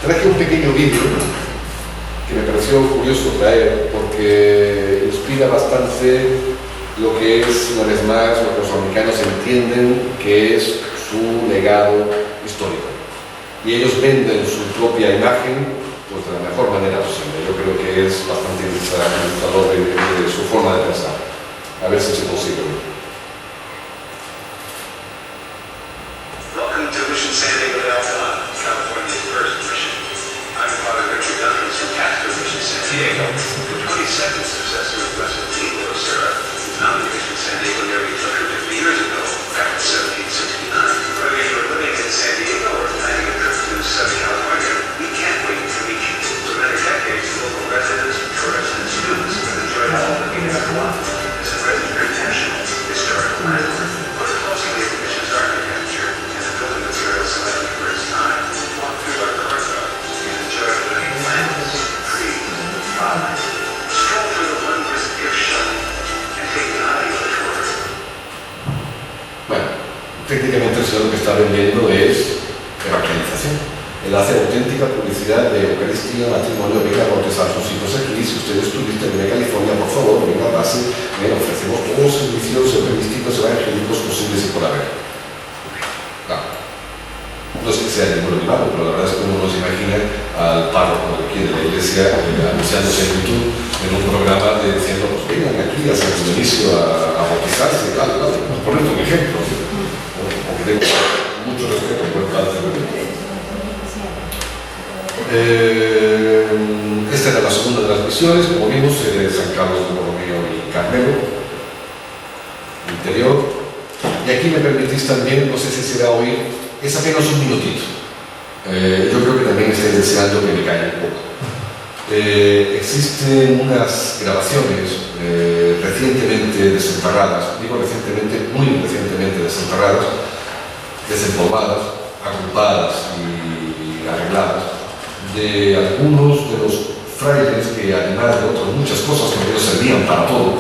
Traje un pequeño vídeo que me pareció curioso traer porque inspira bastante lo que es, una vez más, lo que los americanos entienden que es su legado histórico. Y ellos venden su propia imagen pues, de la mejor manera posible. Yo creo que es bastante ilustrador de su forma de pensar. A ver si se consigue. Welcome to Mission San Diego de Alcalá, California's first mission. I'm Father Richard Dunnins, pastor of Mission San Diego, the 22nd successor of Blessed Diego Serra, who founded Mission San Diego nearly 250 years ago, back in 1769. Whether you're living in San Diego or planning a trip to Southern California, we can't wait to meet you. For many decades, local residents, tourists, and students have enjoyed all that we have to offer. It's a very national historical landmark. Look closely at the mission's architecture and the building materials selected for its time. Walk through our courtyards and enjoy the living plants, trees, flowers. Stroll through the wondrous gift shop and take an audio tour. Bueno, técnicamente el señor lo que está vendiendo es evangelización. Él hace auténtica publicidad de Eucaristía, matrimonio, venga a bautizar a sus hijos aquí. Si ustedes turistas de California, por favor, venga a base, ofrecemos todos los servicios eucarísticos evangélicos posibles y por haber. No es que sea ningún animado, pero la verdad es que uno no se imagina al párroco de aquí de la iglesia anunciándose en YouTube en un programa diciendo, pues vengan aquí a San Dionisio a bautizarse, claro, por ponerte un ejemplo, porque tengo mucho respeto por el padre de esta era la segunda de las misiones, como vimos, San Carlos de Borromeo y Carmelo, interior. Y aquí me permitís también, no sé si se va a oír, es apenas un minutito. Yo creo que también estáis deseando que me calle un poco. Existen unas grabaciones recientemente desenterradas, digo recientemente, muy recientemente desenterradas, desempolvadas, agrupadas y arregladas, de algunos de los frailes que, además de otras muchas cosas, porque ellos servían para todo,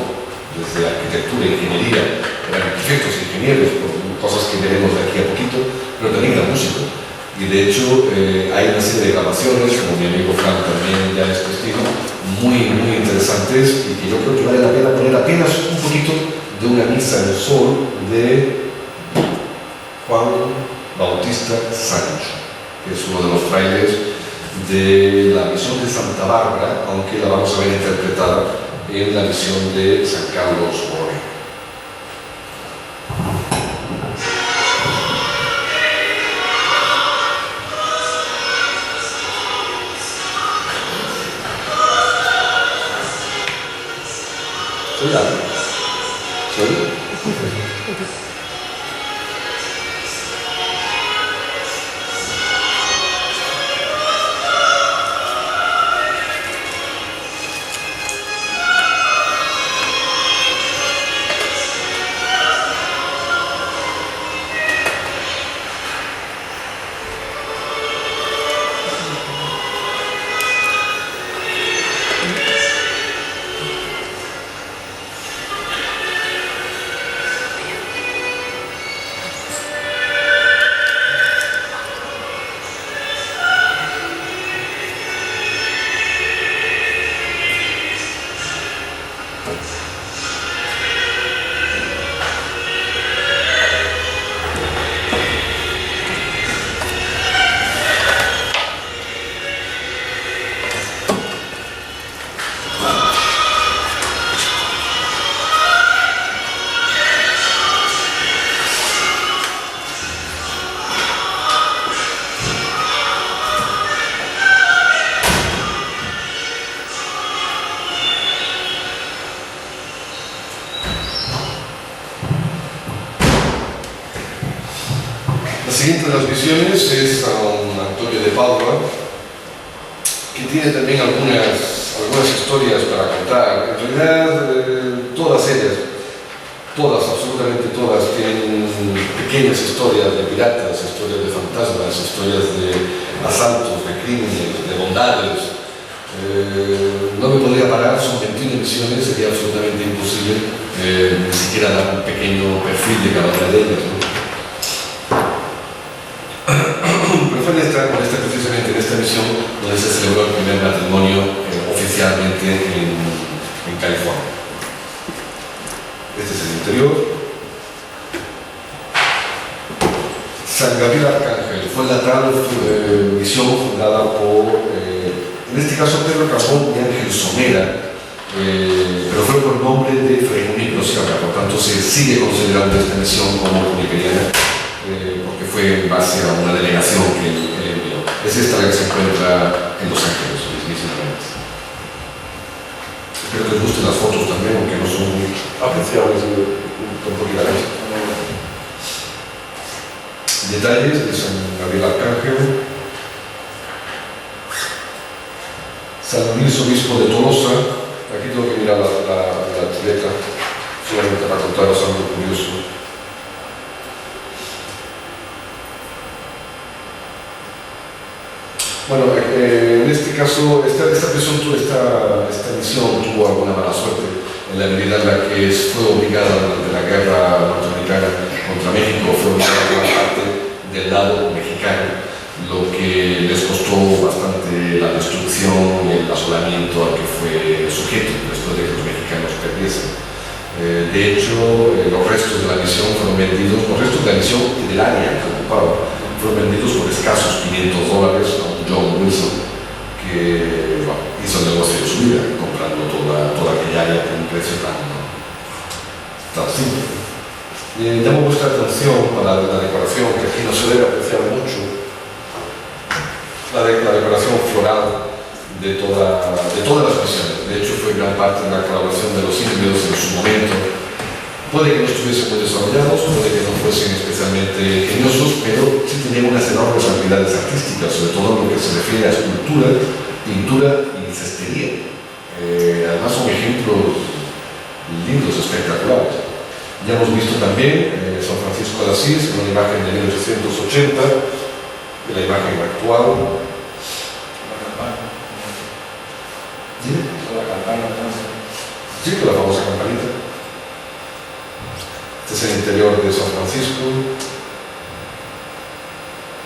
desde arquitectura, ingeniería, eran arquitectos, ingenieros, cosas que veremos de aquí a poquito, pero también eran músicos. Y de hecho hay una serie de grabaciones, como mi amigo Frank también ya es testigo, muy interesantes y que yo creo que vale la pena poner apenas un poquito de una misa del sol de Juan Bautista Sancho, que es uno de los frailes de la misión de Santa Bárbara, aunque la vamos a ver interpretada en la misión de San Carlos Borromeo. ¿Soy algo? ¿Soy? La siguiente de las misiones es San Antonio de Padua, que tiene también algunas historias para contar. En realidad, todas ellas, absolutamente todas, tienen pequeñas historias de piratas, historias de fantasmas, historias de asaltos, de crímenes, de bondades. No me podría parar, son 21 misiones, sería absolutamente imposible ni siquiera dar un pequeño perfil de cada una de ellas, ¿no? Pero fue precisamente en esta misión donde se celebró el primer matrimonio oficialmente en California. Este es el interior. San Gabriel Arcángel fue la tal misión fundada por, en este caso, Pedro Carbón y Ángel Somera, pero fue por nombre de Fray Junípero Sierra, por tanto se sigue considerando esta misión como juniperiana, porque fue en base a una delegación que él envió. Es esta la que se encuentra en Los Ángeles, mismamente. Espero que les gusten las fotos también, aunque no son muy apreciables un poquito a vista. Detalles de San Gabriel Arcángel. San Luis, obispo de Tolosa. Aquí tengo que mirar la chuleta, solamente para contaros algo curioso. Bueno, en este caso, esta misión tuvo alguna mala suerte, en la medida en la que fue obligada durante la guerra norteamericana contra México, fue obligada a formar parte del lado mexicano, lo que les costó bastante la destrucción y el asolamiento al que fue sujeto después de que los mexicanos perdiesen. De hecho, los restos de la misión fueron vendidos, los restos de la misión y del área que ocupaba, fueron vendidos por escasos $500 a un John Wilson, que hizo el negocio de su vida, comprando toda aquella área por un precio tan simple. Llamo vuestra atención para la decoración, que aquí no se debe apreciar mucho, la decoración floral de todas las misiones. De hecho, fue gran parte de la colaboración de los indios en su momento. Puede que no estuviesen muy desarrollados, puede que no fuesen especialmente ingeniosos, pero sí tenían unas enormes habilidades artísticas, sobre todo en lo que se refiere a escultura, pintura y cestería. Además son ejemplos lindos, espectaculares. Ya hemos visto también San Francisco de Asís, una imagen de 1880, la imagen actual. ¿Sí? Sí, con la famosa campanita. Este es el interior de San Francisco.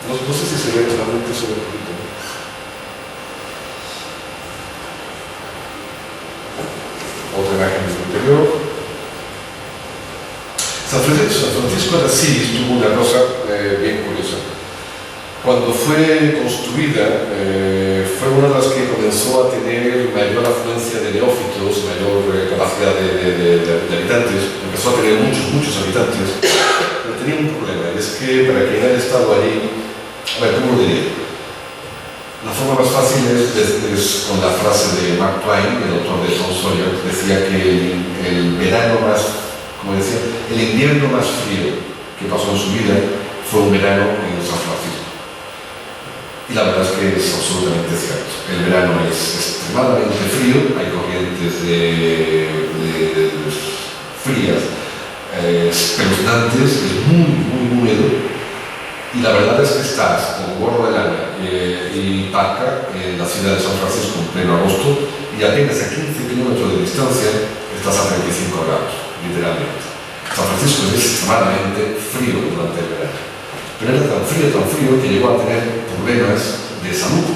No sé si se ve realmente sobre el poquito. Otra imagen del interior. San Francisco de Asís tuvo una cosa bien curiosa. Cuando fue construida, fue una de las que comenzó a tener mayor afluencia de neófitos, mayor capacidad de habitantes. Empezó a tener muchos habitantes, pero tenía un problema, y es que para quien haya estado allí, a ver, ¿cómo lo diría? La forma más fácil es con la frase de Mark Twain, el autor de Tom Sawyer, decía que el verano más, como decía, el invierno más frío que pasó en su vida fue un verano en San Francisco. Y la verdad es que es absolutamente cierto. El verano es extremadamente frío, hay corrientes frías, espeluznantes, es muy húmedo. Y la verdad es que estás con gorro de lana y parca en la ciudad de San Francisco en pleno agosto, y apenas a 15 kilómetros de distancia estás a 35 grados, literalmente. San Francisco es extremadamente frío durante el verano. Pero era tan frío que llegó a tener problemas de salud.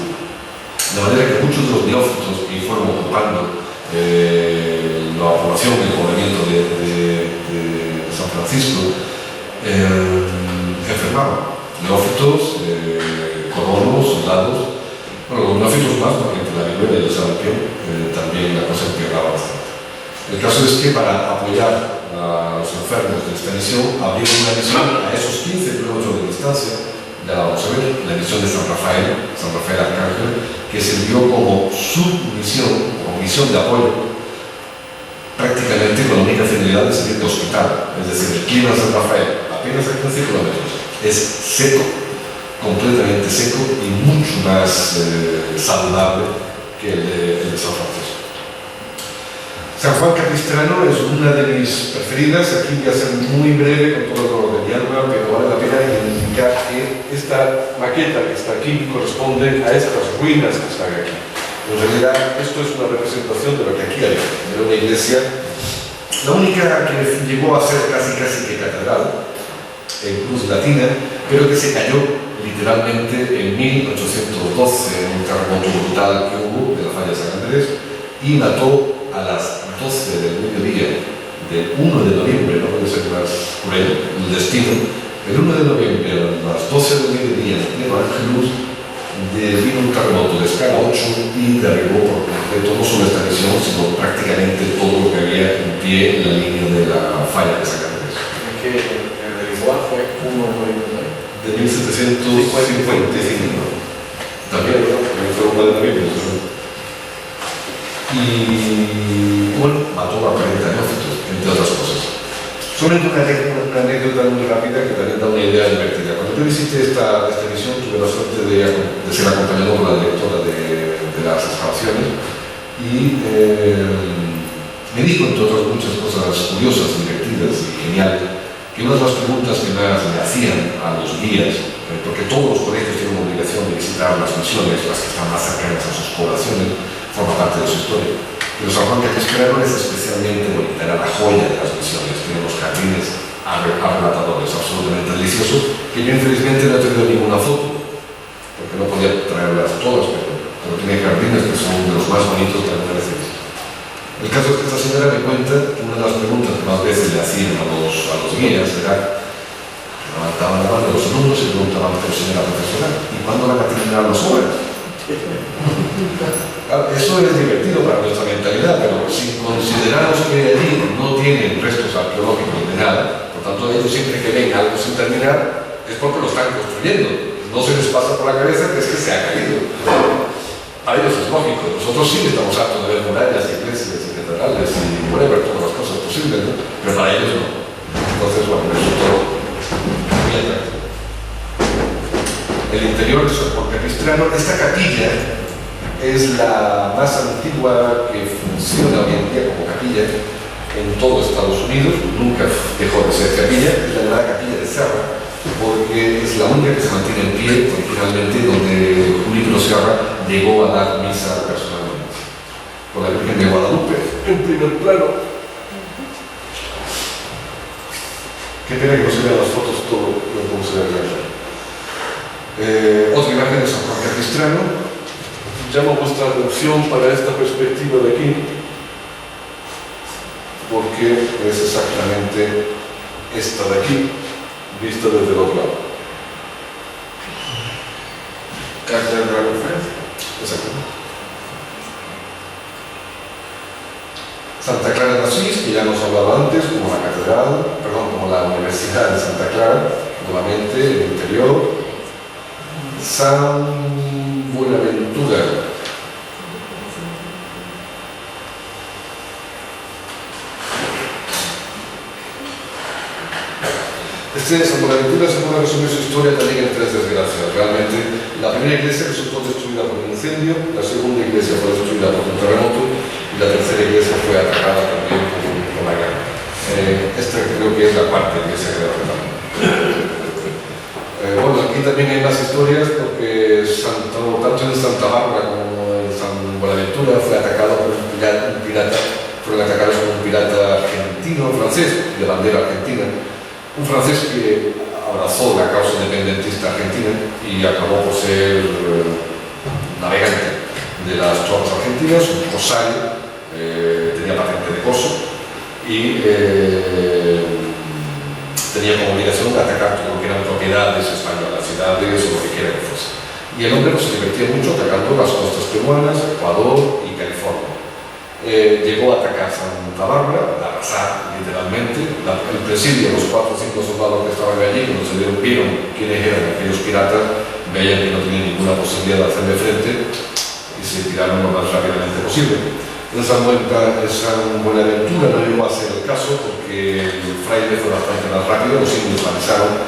De manera que muchos de los neófitos que fueron ocupando la población, el poblamiento de San Francisco, enfermaban. Neófitos, colonos, soldados, bueno, los neófitos más, porque entre la viruela y el sarampión también la cosa empeoraba bastante. El caso es que para apoyar a los enfermos de esta misión, abrieron una misión a esos 15 kilómetros de distancia, ya la vamos a ver, la misión de San Rafael Arcángel, que sirvió como submisión, como misión de apoyo, prácticamente con la única finalidad de servir de hospital. Es decir, el clima de San Rafael, apenas a 15 kilómetros, es seco, completamente seco y mucho más saludable que el de San Francisco. San Juan Capistrano es una de mis preferidas. Aquí voy a ser muy breve con todo el dolor de mi alma, pero vale la pena indicar que esta maqueta que está aquí corresponde a estas ruinas que están aquí. En realidad, esto es una representación de lo que aquí hay. Era una iglesia, la única que llegó a ser casi que catedral, en cruz latina, pero que se cayó literalmente en 1812, en un terremoto brutal que hubo de la falla de San Andrés, y mató a las 12 del mediodía del 1 de noviembre, no puede ser más cruel el destino, el 1 de noviembre a las 12 del mediodía en Angelus vino un terremoto de escala 8 y derribó por completo no solo esta misión, sino prácticamente todo lo que había en pie en la línea de la falla de San Andrés. Es que el de Lisboa fue 1 de noviembre. De 1755. También, ¿no? Fue 1 de noviembre. Y bueno, mató a 40 neófitos, entre otras cosas. Solamente una anécdota muy rápida que también da una idea divertida. Cuando yo visité esta misión, tuve la suerte de ser acompañado por la directora de las excavaciones y me dijo, entre otras muchas cosas curiosas, divertidas y geniales, que una de las preguntas que más le hacían a los guías, porque todos los colegios tienen una obligación de visitar las misiones, las que están más cercanas a sus poblaciones, forma parte de su historia. Pero San Juan Capistrano es especialmente bonita, era la joya de las misiones, tiene unos jardines arrebatadores absolutamente deliciosos, que yo infelizmente no he tenido ninguna foto, porque no podía traerlas todas, pero tiene jardines que son de los más bonitos que alguna vez he visto. El caso es que esta señora me cuenta que una de las preguntas que más veces le hacían a los guías era, levantaban la mano de los alumnos y preguntaban, pero señora profesora, ¿y cuándo van a terminar las obras? Claro, eso es divertido para nuestra mentalidad, pero si consideramos que allí no tienen restos arqueológicos de nada, por tanto ellos siempre que ven algo sin terminar es porque lo están construyendo. No se les pasa por la cabeza que es que se ha caído. A ellos es lógico, nosotros sí estamos hartos de ver murallas, iglesias y catedrales y whatever, todas las cosas posibles, ¿no? Pero para ellos no. Entonces, bueno, eso es todo muy atractivo. El interior de San Juan Capistrano, esta capilla es la más antigua que funciona hoy en día como capilla en todo Estados Unidos, nunca dejó de ser capilla, es la llamada capilla de Serra, porque es la única que se mantiene en pie originalmente, donde Julio Serra llegó a dar misa personalmente, con la Virgen de Guadalupe en primer plano. Qué pena que no se vean las fotos todo como se ve acá. Otra imagen de San Juan Capistrano. Llamo vuestra atención para esta perspectiva de aquí, porque es exactamente esta de aquí, vista desde el otro lado. Catedral de Francia. Exacto. Santa Clara de Asís, que ya nos hablaba antes, como la catedral, perdón, como la Universidad de Santa Clara, nuevamente el interior. San Buenaventura. San Buenaventura se puede resumir su historia también en 3 desgracias. Realmente, la primera iglesia resultó destruida por un incendio, la segunda iglesia fue destruida por un terremoto y la tercera iglesia fue atacada también por la guerra. Esta creo que es la parte iglesia que la atacamos. Bueno, aquí también hay más historias porque tanto en Santa Bárbara como en San Buenaventura fue atacado por un pirata, fueron atacados por un pirata argentino, francés, de bandera argentina, un francés que abrazó la causa independentista argentina y acabó por ser navegante de las tropas argentinas, un corsario, tenía patente de corso y tenía como obligación de atacar todo lo que eran propiedades españolas, ciudades o lo que quiera que fuese. Y el hombre se divertía mucho atacando las costas peruanas, Ecuador y California. Llegó a atacar Santa Bárbara, a arrasar literalmente. El presidio, los 4 o 5 soldados que estaban allí, cuando se vieron quiénes eran aquellos piratas, veían que no tenían ninguna posibilidad de hacerle frente y se tiraron lo más rápidamente posible. En San Buenaventura no llegó a ser el caso porque el fraile fue bastante más rápido, los indios avisaron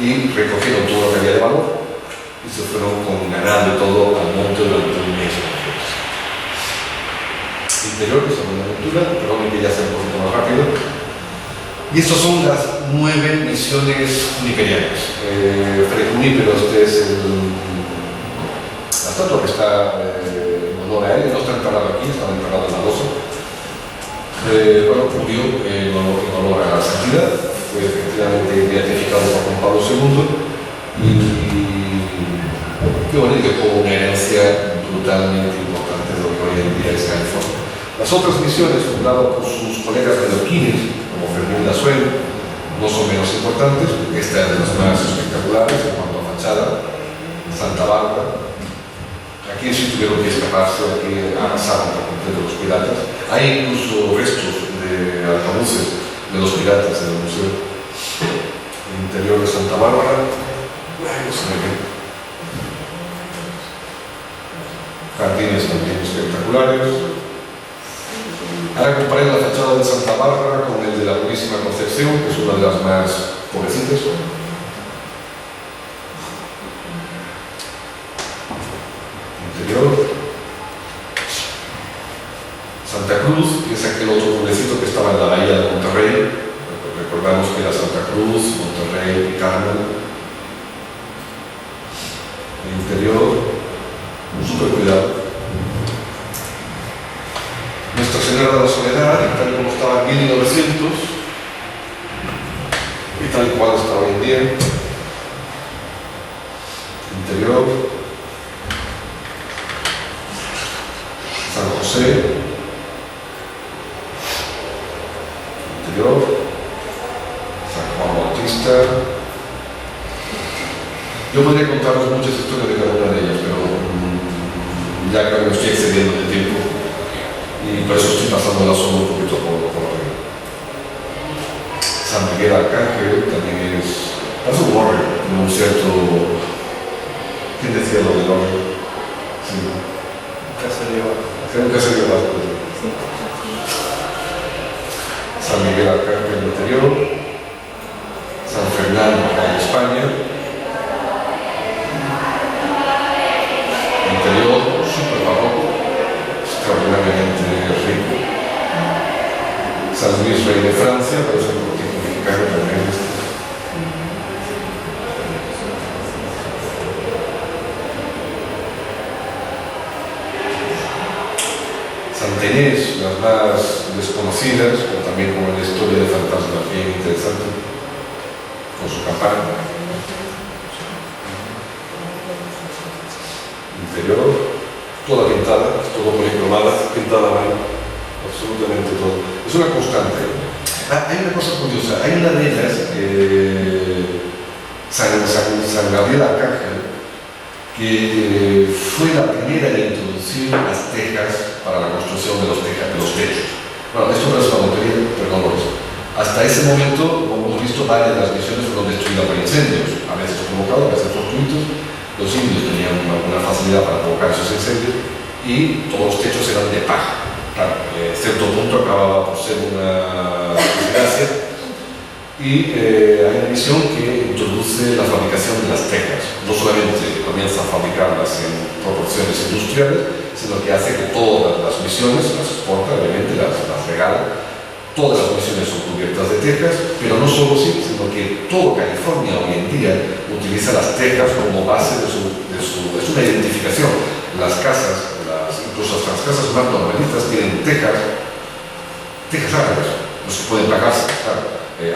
y recogieron todo lo que había de valor y se fueron con ganado y todo al monte durante un mes. Interior, que es una aventura, perdón que ya sea un poquito más rápido. Y estas son las 9 misiones nigerianas. Fray Junípero, este es la estatua que está en honor a él, no está enterrado aquí, está enterrado en la losa. Bueno, murió en honor a la santidad, fue efectivamente beatificado por Juan Pablo II y que bueno, dejó una herencia brutalmente importante de lo que hoy en día es California. Las otras misiones, fundadas por sus colegas mallorquines, como Fermín Lazuelo, no son menos importantes. Esta es de las más espectaculares en cuanto a fachada, Santa Bárbara. Aquí sí tuvieron que escaparse, aquí arrasaron por completo los piratas. Hay incluso restos de alcabuces de los piratas en el museo. El interior de Santa Bárbara, no se me ve. Jardines también espectaculares. Ahora comparé la fachada de Santa Bárbara con el de la Purísima Concepción, que es una de las más pobrecitas. Interior. Santa Cruz, que es aquel otro pueblecito que estaba en la bahía de Monterrey. Recordamos que era Santa Cruz, Monterrey y Carmen. El interior, súper cuidado. Nuestra Señora de la Soledad, tal como estaba en 1900 y tal cual está hoy en día. Interior. San José. Interior. San Juan Bautista. Yo podría contaros muchas historias de cada una de ellas, pero ya creo que me estoy excediendo de tiempo. Y por eso estoy pasándola solo un poquito por arriba. San Miguel Arcángel también es un warrior, un cierto... ¿Quién decía lo del warrior? Sí. Caserío. Creo que se lleva. San Miguel Arcángel interior. San Fernando en España. Interior, súper barroco. Extraordinariamente rico. San Luis Rey de Francia, parece un poquito mexicano también. Santa Inés, las más desconocidas, pero también como la historia de fantasmas bien interesante, con su campana. Interior. Toda pintada, todo policromada, pintada a mano, absolutamente todo. Es una constante. Hay una cosa curiosa, hay una de ellas, San Gabriel Arcángel, que fue la primera en introducir las tejas para la construcción de los techos. Bueno, esto no es una tontería, pero no lo es. Hasta ese momento, como hemos visto, varias de las misiones fueron destruidas por incendios, a veces provocados, a veces fortuitos. Los indios tenían una facilidad para provocar esos incendios y todos los techos eran de paja. Claro, cierto punto acababa por ser una desgracia y hay una misión que introduce la fabricación de las tejas. No solamente comienza a fabricarlas en proporciones industriales, sino que hace que todas las misiones las exporta, obviamente las regala. Todas las misiones son cubiertas de tejas, pero no solo sí, sino que todo California hoy en día utiliza las tejas como base es una identificación. Las casas, incluso las casas más normalistas tienen tejas árabes, no se pueden pagarse, claro.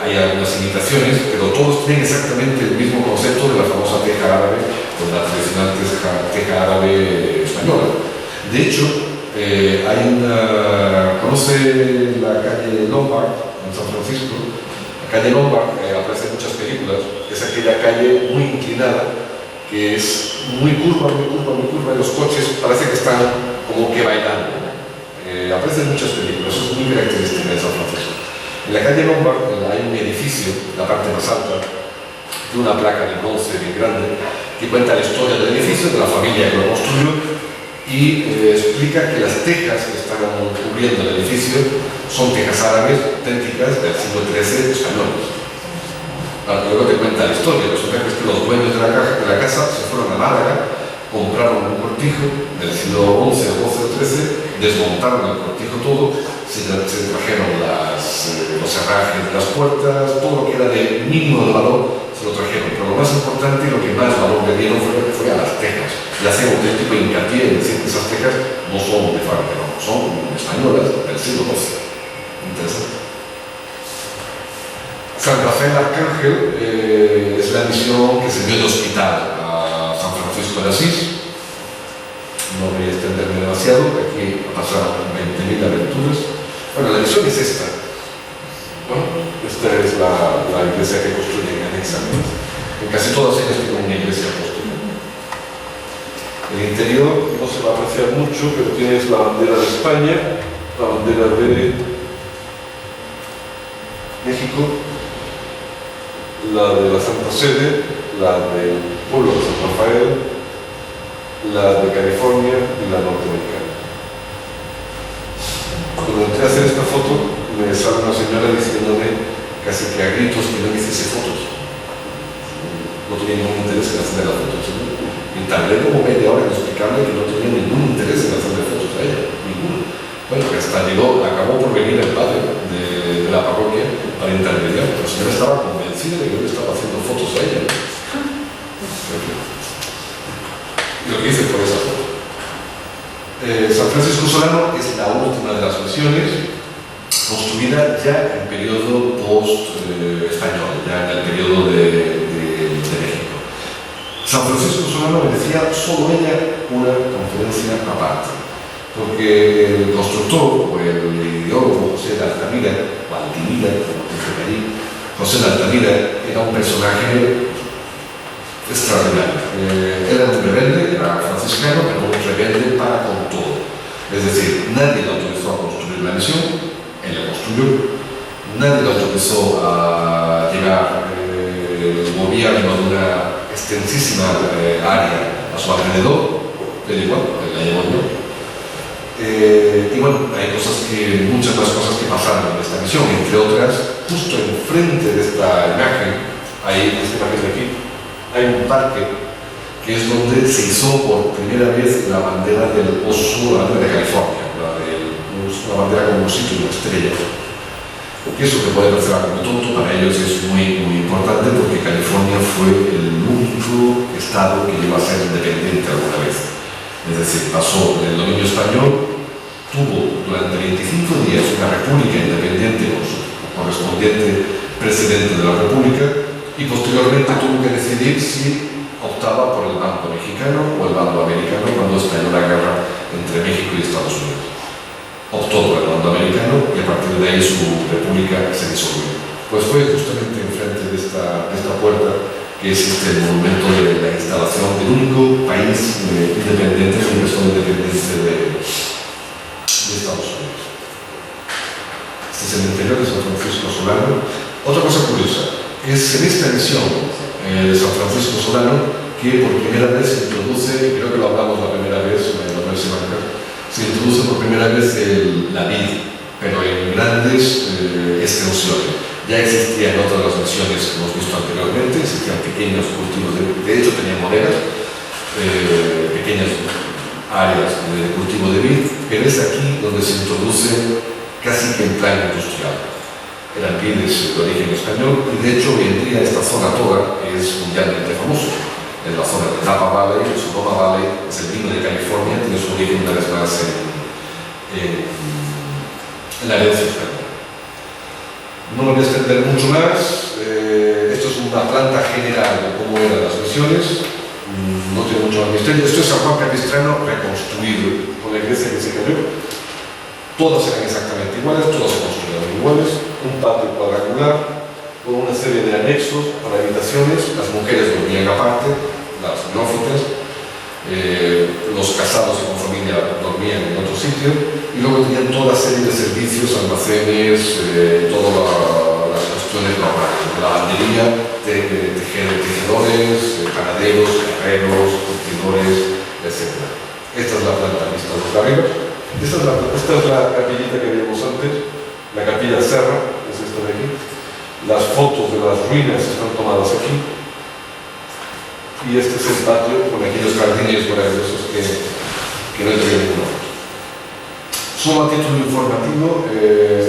Hay algunas imitaciones, pero todos tienen exactamente el mismo concepto de la famosa teja árabe, o la tradicional teja árabe española. De hecho, hay ¿conoce la calle Lombard en San Francisco? La calle Lombard aparece en muchas películas, es aquella calle muy inclinada, que es muy curva, y los coches parece que están como que bailando. Aparece en muchas películas, eso es muy característico de San Francisco. En la calle Lombard hay un edificio, la parte más alta, de una placa de bronce bien grande, que cuenta la historia del edificio, de la familia que lo construyó, y explica que las tejas que están cubriendo el edificio son tejas árabes auténticas del siglo XIII españoles. Luego te cuenta cuenta la historia. Resulta que los dueños de la casa se fueron a Málaga, compraron un cortijo del siglo XI, XII o XIII, desmontaron el cortijo todo, se trajeron los herrajes de las puertas, todo lo que era de mínimo de valor se lo trajeron. Pero lo más importante y lo que más valor le dieron fue a las tejas. Y hacen auténtico hincapié en decir que esas tejas no son de fábrica, no, son españolas del siglo XII. Interesante. San Rafael Arcángel es la misión que se dio de hospital a San Francisco de Asís. No voy a extenderme demasiado, aquí pasaron 20.000 aventuras. Bueno, la misión es esta. Bueno, esta es la iglesia que construyen anexamente. En casi todas ellas tienen una iglesia construida. El interior no se va a apreciar mucho, pero tienes la bandera de España, la bandera de México, la de la Santa Sede, la del pueblo de San Rafael, la de California y la norteamericana. Cuando entré a hacer esta foto, me sale una señora diciéndome casi que a gritos que no me hiciese fotos. No tenía ningún interés en hacer las fotos. Y tardé como media hora en explicarle que no tenía ningún interés en hacerle fotos a ella, ninguno. Bueno, que hasta acabó por venir el padre de la parroquia para intermediar, pero la señora estaba convencida de que yo le estaba haciendo fotos a ella. Y lo que hice fue esa foto. San Francisco Solano es la última de las misiones construida ya en periodo post-español, ya en el periodo de México. San Francisco Solano merecía solo ella una conferencia aparte, porque el constructor o el ideólogo José de Altamira, o Altimira, como dice allí, José de Altamira era un personaje extraordinario. Era un rebelde, era franciscano, pero un rebelde para con todo. Es decir, nadie le autorizó a construir la misión, él la construyó. Nadie le autorizó a llevar el gobierno de una extensísima área a su alrededor, él igual, él la llevó yo. Y bueno, hay muchas más cosas que pasaron en esta misión, entre otras, justo enfrente de esta imagen, esta imagen de aquí, hay un parque que es donde se izó por primera vez la bandera del oso, la bandera de California, una bandera con un osito y una estrella. Y eso que puede parecer algo muy tonto, para ellos es muy, muy importante porque California fue el único estado que iba a ser independiente alguna vez. Es decir, pasó del dominio español, tuvo durante 25 días una república independiente con su correspondiente presidente de la república y posteriormente tuvo que decidir si optaba por el bando mexicano o el bando americano cuando estalló la guerra entre México y Estados Unidos. Optó por el bando americano y a partir de ahí su república se disolvió. Pues fue justamente enfrente de esta puerta que existe el monumento de la instalación del único país independiente, una persona independiente de Estados Unidos. Este es el interior de San Francisco Solano. Otra cosa curiosa, es en esta misión de San Francisco Solano que por primera vez se introduce, creo que lo hablamos la primera vez, se introduce por primera vez la vid, pero en grandes extensiones. Ya existían otras de las misiones que hemos visto anteriormente, existían pequeños cultivos, de hecho tenían bodegas, pequeñas áreas de cultivo de vid, pero es aquí donde se introduce casi que en plan industrial. Eran vides de origen español y de hecho hoy en día esta zona toda es mundialmente famosa. En la zona de Napa Valley, Sonoma Valley, es el vino de California, tiene su origen una vez más en la herencia española. No me voy a extender mucho más. Esto es una planta general de cómo eran las misiones. No tiene mucho más misterio. Esto es San Juan Capistrano reconstruido con la iglesia que se cayó. Todas eran exactamente iguales, todas se construyeron iguales. Un patio cuadrangular con una serie de anexos para habitaciones. Las mujeres dormían aparte, las neófitas. Los casados y con familia dormían en otro sitio y luego tenían toda serie de servicios, almacenes, todas las cuestiones normales, lavandería, tejedores, panaderos, herreros, curtidores, etc. Esta es la planta vista desde arriba. Esta es la capillita que vimos antes, la capilla Serra, es esta de aquí. Las fotos de las ruinas están tomadas aquí. Y este es el patio con aquellos jardines maravillosos que no tienen ninguno. Solo a título informativo,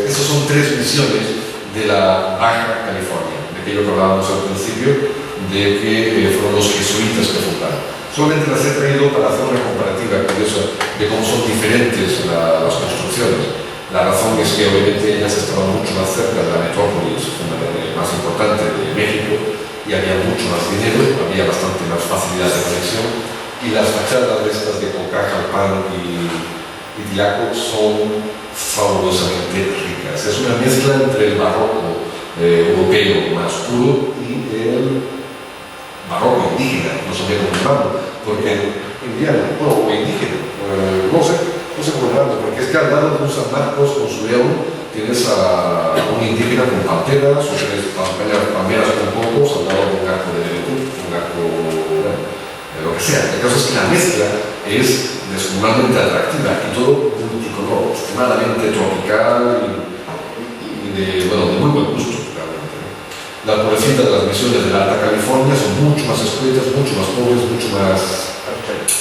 estas son 3 misiones de la Baja California, de aquello que hablábamos al principio, de que fueron los jesuitas que fundaron. Solamente las he traído para hacer una comparativa curiosa de cómo son diferentes las construcciones. La razón es que obviamente ellas estaban mucho más cerca de la metrópolis más importante de México y había mucho más dinero, había bastante más facilidad de conexión, y las fachadas de estas de Cocajalpan y Tilaco son fabulosamente ricas. Es una mezcla entre el barroco europeo más puro y el barroco indígena, no sabía cómo llamarlo, porque indiano, o indígena, no sé cómo llamarlo, porque es que al lado de un San Marcos con su león tienes a un indígena con panteras, o tienes palmeras con pocos, al lado de un arco de un arco, lo que sea. La cosa es que la mezcla es descomunalmente atractiva y todo multicolor, extremadamente tropical y de muy buen gusto, realmente. Las pobrecitas de las misiones de la Alta California son mucho más escuetas, mucho más pobres, mucho más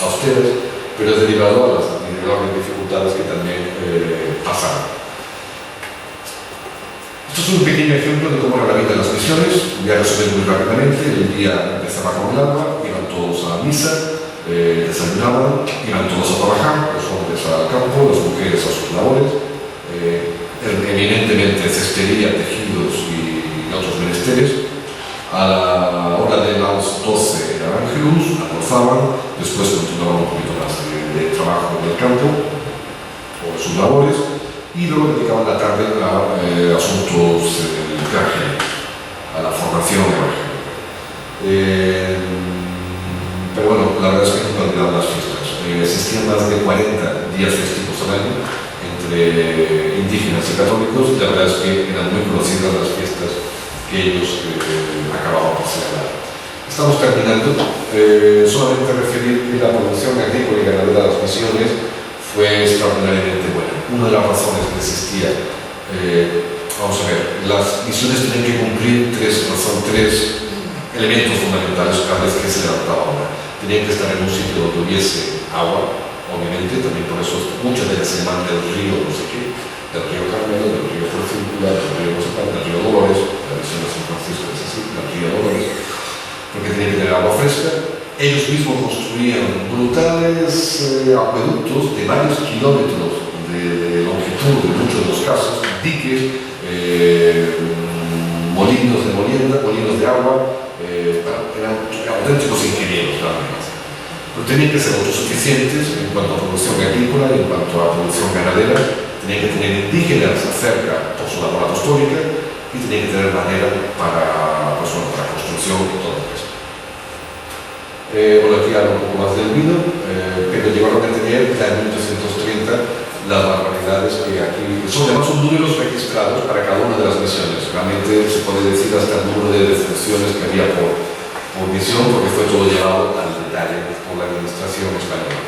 austeras, pero es derivado a las enormes dificultades que también pasaron. Esto es un pequeño ejemplo de cómo era la vida de las misiones. Voy a resumir muy rápidamente. El día empezaba con el alba, iban todos a misa, desayunaban, iban todos a trabajar, los hombres al campo, las mujeres a sus labores, eminentemente cestería, tejidos y otros menesteres. A la hora de las 12 era Ángelus, almorzaban, después continuaban un poquito más de trabajo en el campo o de sus labores, y luego dedicaban la tarde a asuntos evangélicos, a la formación evangélica. Pero bueno, la verdad es que nunca olvidaban las fiestas. Existían más de 40 días festivos al año entre indígenas y católicos, y la verdad es que eran muy conocidas las fiestas que ellos acababan por celebrar. Estamos terminando. Solamente referir que la producción agrícola y ganadera de las misiones fue extraordinariamente buena. Una de las razones que existía, vamos a ver, las misiones tienen que cumplir tres elementos fundamentales cada vez que se levantaba una. Tenían que estar en un sitio donde hubiese agua, obviamente, también por eso muchas de ellas se llaman del río, no sé qué, del río Carmelo, del río Forcíncula, del río no sé cuál, del río Dolores, la misión de San Francisco es así, del río Dolores, porque tenían que tener agua fresca. Ellos mismos construían brutales acueductos de varios kilómetros de longitud, en muchos de los casos, diques, molinos de molienda, molinos de agua, eran auténticos ingenieros realmente. Pero tenían que ser autosuficientes en cuanto a producción agrícola y en cuanto a producción ganadera, tenían que tener indígenas cerca por su labor apostólica y tenían que tener madera para construcción y todo eso. Bueno, aquí hablo un poco más del vino, pero llegaron a tener ya en 1830 las barbaridades que aquí son. Además son números registrados para cada una de las misiones. Realmente se puede decir hasta el número de defunciones que había por misión, porque fue todo llevado al detalle por la administración española.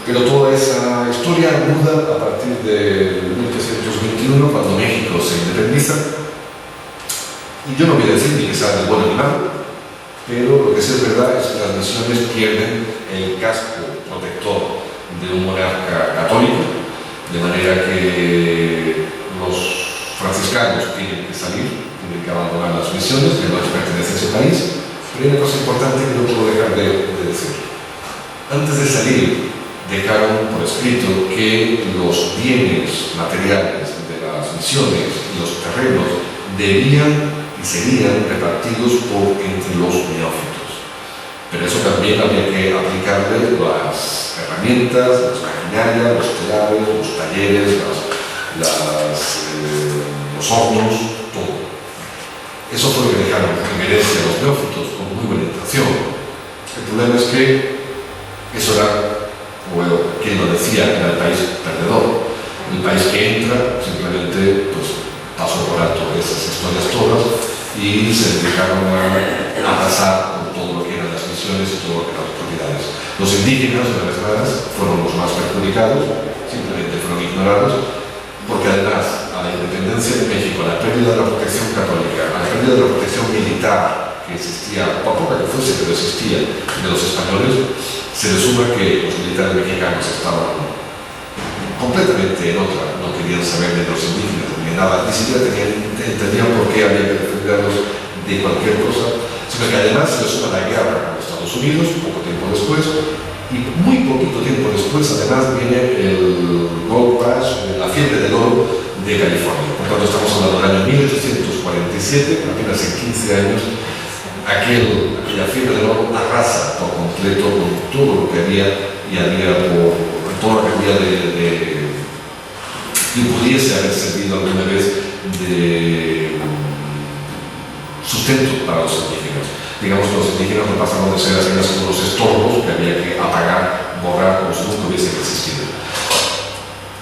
Pero toda esa historia muda a partir de 1821, cuando México se independiza. Y yo no voy a decir ni que sea del bueno ni malo, pero lo que sí es verdad es que las misiones pierden el casco protector de un monarca católico, de manera que los franciscanos tienen que salir, tienen que abandonar las misiones, que no les pertenece a ese país. Pero hay una cosa importante que no puedo dejar de decir. Antes de salir, dejaron por escrito que los bienes materiales de las misiones y los terrenos debían y serían repartidos entre los neófitos. Pero eso también había que aplicarle las herramientas, las maquinarias, los telares, los talleres, los hornos, todo. Eso fue lo que dejaron en herencia a los neófitos con muy buena intención. El problema es que eso era, bueno, quien lo decía, era el país perdedor. El país que entra simplemente pasó por alto esas historias todas y se dedicaron a pasar por todo lo que eran las misiones y todo lo que eran las propiedades. Los indígenas, una vez más, fueron los más perjudicados, simplemente fueron ignorados, porque además, al la independencia de México, a la pérdida de la protección católica, a la pérdida de la protección militar que existía, poca que fuese, pero existía, de los españoles, se le suma que los militares mexicanos estaban completamente en otra, no querían saber de los indígenas ni nada, ni siquiera entendían por qué había que defenderlos de cualquier cosa, sino que además se le suma la guerra con Estados Unidos, poco tiempo después, y muy poquito tiempo después además viene el Gold Rush, la fiebre del oro de California. Por tanto, estamos hablando del año 1847, apenas en 15 años, aquella fiebre del oro arrasa por completo con todo lo que había y había por todo lo que había y pudiese haber servido alguna vez de sustento para los indígenas. Digamos que los indígenas no pasaron de ser apenas unos estorbos que había que apagar, borrar, como si nunca hubiesen existido.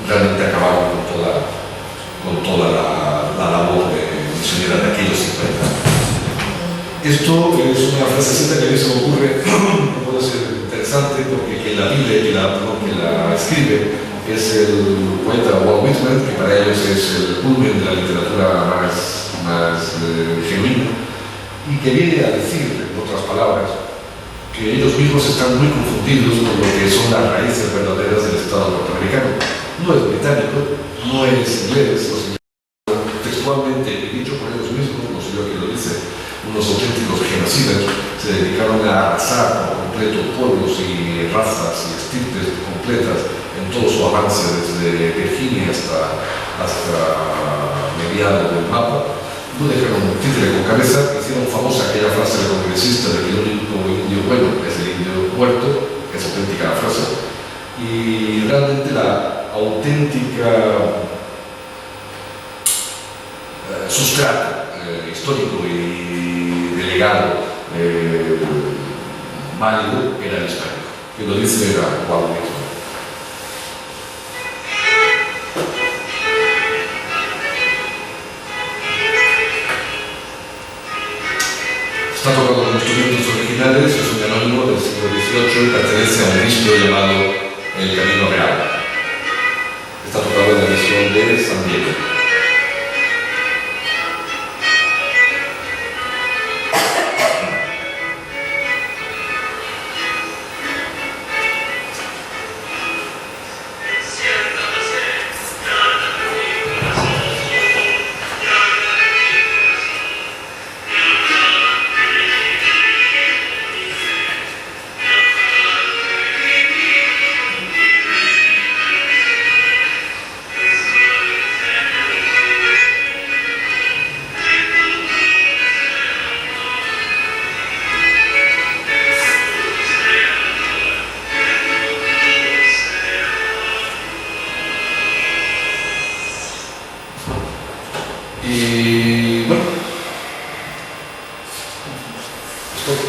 Realmente acabaron con toda la labor misionera de aquellos 50 años. Esto es una frasecita que a mí se me ocurre, puede ser interesante, porque quien la vive, quien la escribe, es el poeta Walt Whitman, que para ellos es el culmen de la literatura más genuina, y que viene a decir, en otras palabras, que ellos mismos están muy confundidos con lo que son las raíces verdaderas del Estado norteamericano. No es británico, no es inglés, textualmente, dicho por ellos mismos, no sé yo quién lo dice, unos auténticos genocidas se dedicaron a arrasar por completo pueblos y razas y estirpes completas en todo su avance desde Virginia hasta mediados del mapa. No dejaron un títere con cabeza, hicieron famosa aquella frase del congresista de que el único indio bueno es el indio muerto, que es auténtica la frase, y realmente la auténtica sustrato histórico y de legado válido era el hispánico, que lo dice era Walt Whitman. Está tocado con instrumentos originales, es un anónimo del siglo XVIII y pertenece a un disco llamado El Camino Real. Está tocado en la misión de San Diego. Y bueno, es todo.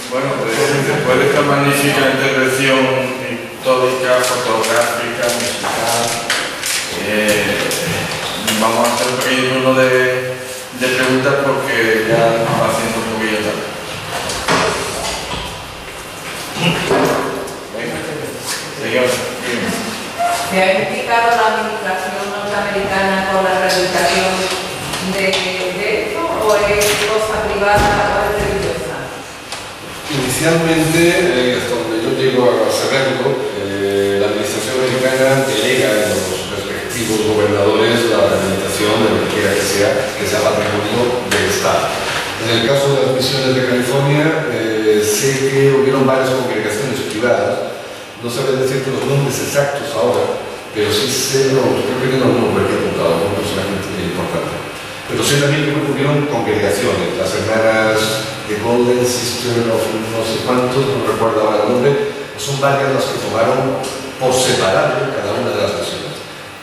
Bueno, después de esta magnífica intervención histórica, fotográfica, musical, vamos a hacer un pequeño turno de preguntas porque ya va siendo un poquillo tarde. Venga, señor. ¿Se ha implicado la administración norteamericana con la rehabilitación de esto o es cosa privada o es religiosa? Inicialmente, hasta donde yo llego a saberlo, la administración americana delega en los respectivos gobernadores la rehabilitación de lo que quiera que sea patrimonio del Estado. En el caso de las misiones de California, sé que hubieron varias congregaciones privadas, no sabré decirte los nombres exactos ahora, pero sí sé, creo que tiene alguno por aquí apuntado, un personaje importante. Pero sé también que hubieron congregaciones, las hermanas de Golden Sister of no sé cuántos, no recuerdo ahora el nombre, son varias las que tomaron por separado cada una de las misiones.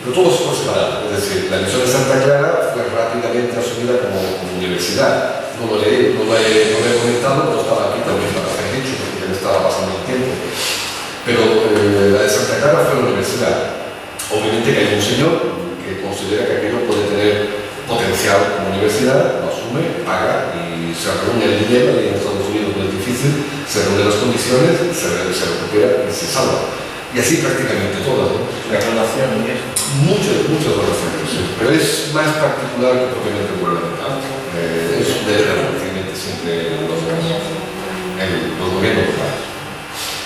Pero todos por separado, es decir, la misión de Santa Clara fue rápidamente asumida como universidad. No lo he comentado, pero estaba aquí también para ser dicho, porque ya me estaba pasando el tiempo. Pero la de Santa Clara fue la universidad. Obviamente que hay un señor que con considera que aquello puede tener potencial como universidad, lo asume, paga y se reúne el dinero, y en Estados Unidos no es difícil, se reúnen las condiciones, se recupera y se salva. Y así prácticamente todas, ¿no? La relación y eso. Muchas relaciones, sí. Pero es más particular que propiamente gubernamental. Eso debe prácticamente siempre los gobiernos locales.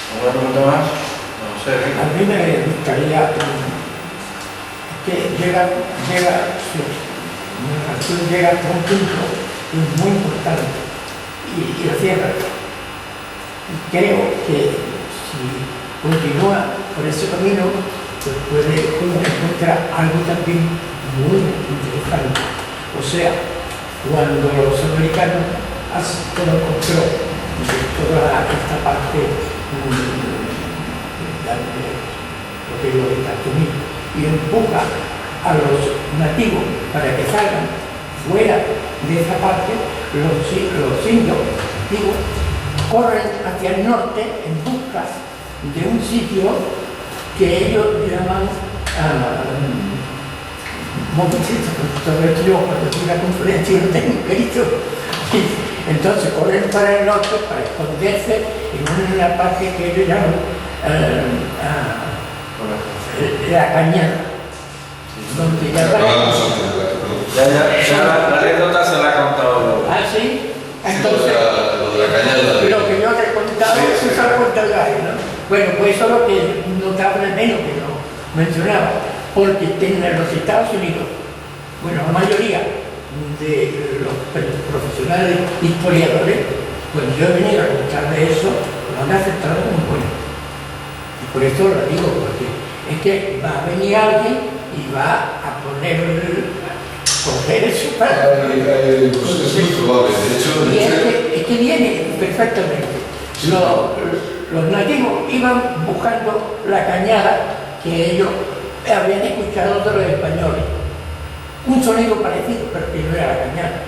¿Alguna pregunta más? No sé, A Rico. mí me gustaría que llega su relación llega hasta un punto que es muy importante y lo cierra. Y creo que si continúa por ese camino, pues puede encontrar algo también muy interesante. O sea, cuando los americanos hacen todo el control de toda esta parte de lo que es los Estados Unidos y empuja a los nativos para que salgan fuera de esa parte, los indios nativos corren hacia el norte en busca de un sitio que ellos llaman momentito, yo cuando fui a la conferencia no tengo grito. Entonces corren para el norte para esconderse en una parte que ellos llaman la cañada, donde ya La anécdota se la ha contado. Ah, sí. Entonces, Lo de la cañada. lo que yo te he contado, eso se lo he contado ya, ¿no? Bueno, pues eso es lo que notable menos que no mencionaba, porque en los Estados Unidos, bueno, la mayoría de los profesionales historiadores, pues yo he venido a contarle eso, lo han aceptado como bueno. Y por eso lo digo, porque es que va a venir alguien y va a coger eso para... Es muy probable, de hecho... Y es que viene perfectamente. Los nativos iban buscando la cañada que ellos habían escuchado de los españoles. Un sonido parecido, pero que no era la cañada.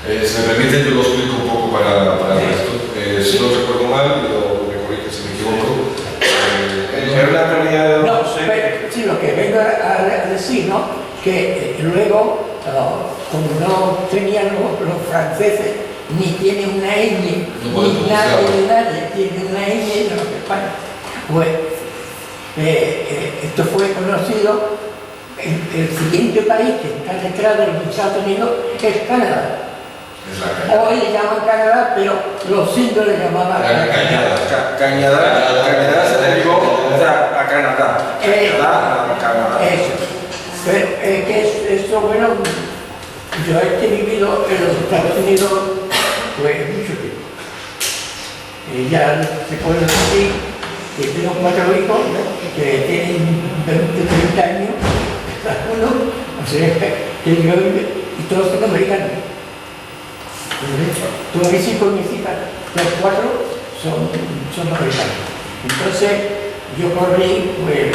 Si me permiten, yo lo explico un poco para esto. Si no recuerdo mal, me corrige si me equivoco. Es una teoría de No, José. pero, sí, lo que vengo a decir, ¿no? Que luego, como no tenían los franceses, ni tienen una ñ, ni nadie tiene una ñ en los españoles, pues esto fue conocido. El siguiente país que está detrás de los Estados Unidos es Canadá. Hoy le llaman Canadá, pero los indios le llamaban Cañada se derivó a Canadá. Canadá. Eso. Pero es que eso, bueno, yo he vivido en los Estados Unidos pues mucho tiempo. Ya se puede decir que tengo 4 hijos, ¿no? Que tienen 20, 30 años, cada uno, o sea, que yo y todos son americanos. Todos mis hijos y mis hijas, los 4 son americanos. Entonces, yo corrí pues,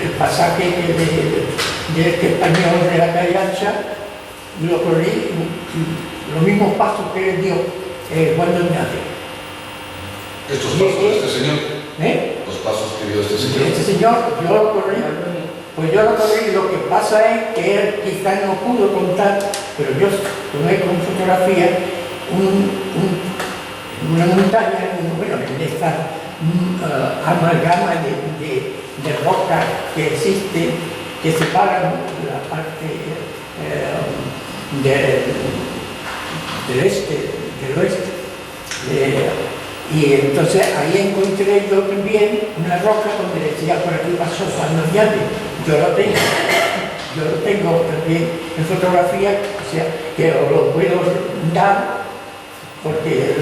el pasaje de este español de la calle ancha, lo corrí los mismos pasos que él dio Juan Ignacio. Estos pasos de este señor, los pasos que dio este señor. Este señor, yo lo corrí. Pues yo lo corrí, lo que pasa es que él quizás no pudo contar, pero yo tomé con fotografía una montaña, bueno, en esta amalgama de rocas que existen, que separan la parte del oeste. Y entonces ahí encontré yo también una roca donde decía por aquí pasó Juan Doñate. Yo lo tengo también en fotografía, o sea, que os lo puedo dar porque...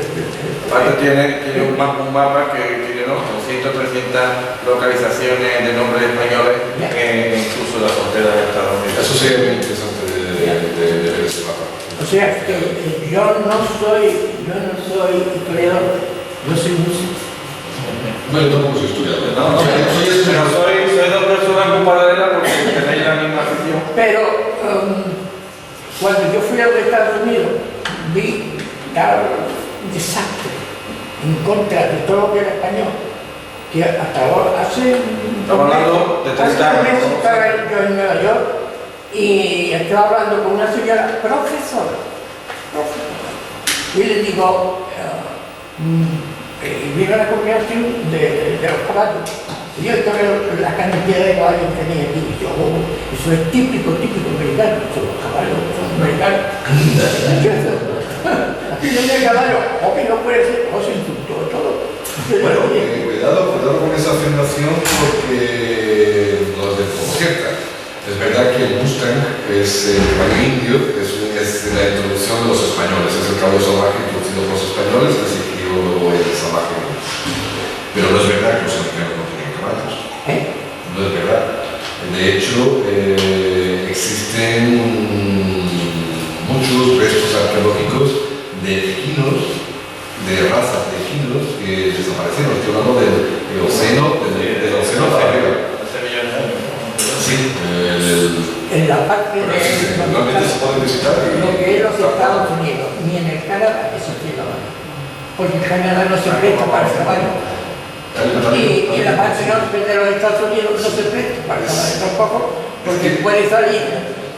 Aparte tiene un mapa que tiene 200, 300 localizaciones de nombres españoles, incluso la frontera de Estados Unidos. Eso sería muy interesante de ver ese mapa. O sea, que yo no soy historiador, yo soy músico. Bueno, tampoco soy historiador. No, pero soy dos personas muy paralelas porque tenéis la misma afición. Pero cuando yo fui a los Estados Unidos, vi un desastre en contra de todo lo que era español, que hasta ahora, Estamos hablando de 30 años. meses estaba yo en Nueva York y estaba hablando con una señora profesora. Y le digo, mira la combinación de los caballos. Y yo creo la cantidad de caballos que tenía aquí. Y yo, eso es típico americano. Los caballos son americanos. Aquí no hay caballo, o que no puede ser, o se insultó todo. Bueno, cuidado con esa afirmación porque no es del todo cierta. Es verdad que el Mustang es el caballo indio, es la introducción de los españoles, es el caballo salvaje introducido por los españoles, así que yo lo voy a salvaje. Pero no es verdad que los americanos no tenían caballos. No es verdad. De hecho, existen muchos restos arqueológicos de equinos, de razas de equinos que desaparecieron. Estoy hablando del Eoceno, del Eoceno para arriba. Sí, en la parte de normalmente se puede visitar lo que es los Estados Unidos, ni en el Canadá existe caballo, porque el Canadá no se presta para el caballo. Y en la parte norte de los Estados Unidos no se presta para el caballo tampoco, porque puede salir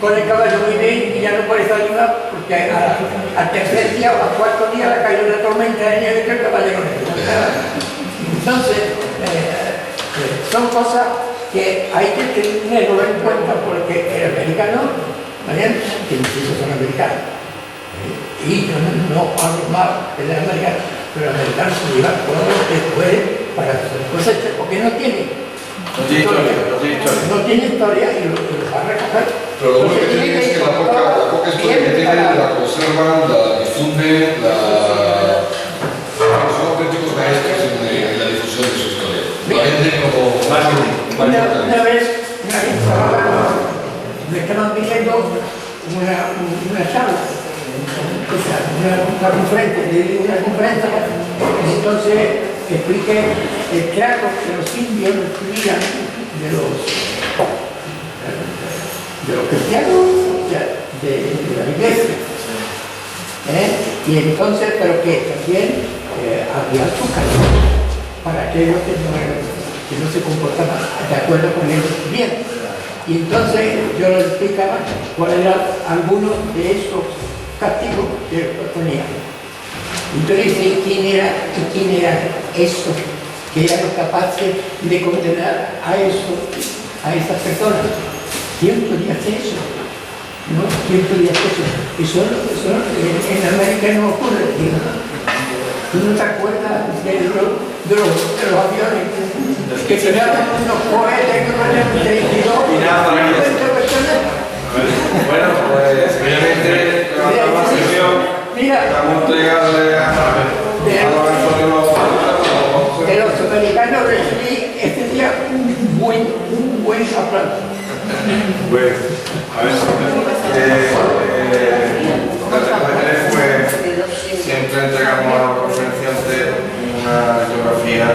con el caballo muy bien y ya no puede salir más, porque al tercer día o al cuarto día le cae una tormenta de nieve que el caballo no necesita. Entonces, son cosas que hay que tenerlo en cuenta porque el americano, ¿vale? Que mis hijos son americanos. Y yo no hablo mal del americano, pero el americano se lleva todo lo que puede para hacer cosechas, porque no tiene historia y lo va a recoger. Pero lo bueno que tiene es que la poca historia que tiene la conservan, la difunden, son auténticos maestros en la difusión de su historia. La venden como una vez me estaban pidiendo una charla, una conferencia, entonces expliqué el trato que los indios recibían de los cristianos, de la iglesia. Y entonces, pero que también había azúcar para aquellos que no se comportaban de acuerdo con ellos bien. Y entonces yo les explicaba cuáles eran algunos de esos castigos que ponían. Entonces, ¿quién era eso? Que eran capaces de condenar a esas personas. ¿Quién podía hacer eso? ¿No? ¿Quién podía hacer eso? Eso en América no ocurre, ¿no? ¿Tú no te acuerdas de los aviones que tiraban unos cohetes que valían 32 personas? Bueno, pues obviamente la sesión estamos llegándole de los americanos recibí este día un buen aplauso. Bueno, a ver, siempre entregamos a los conferenciantes una litografía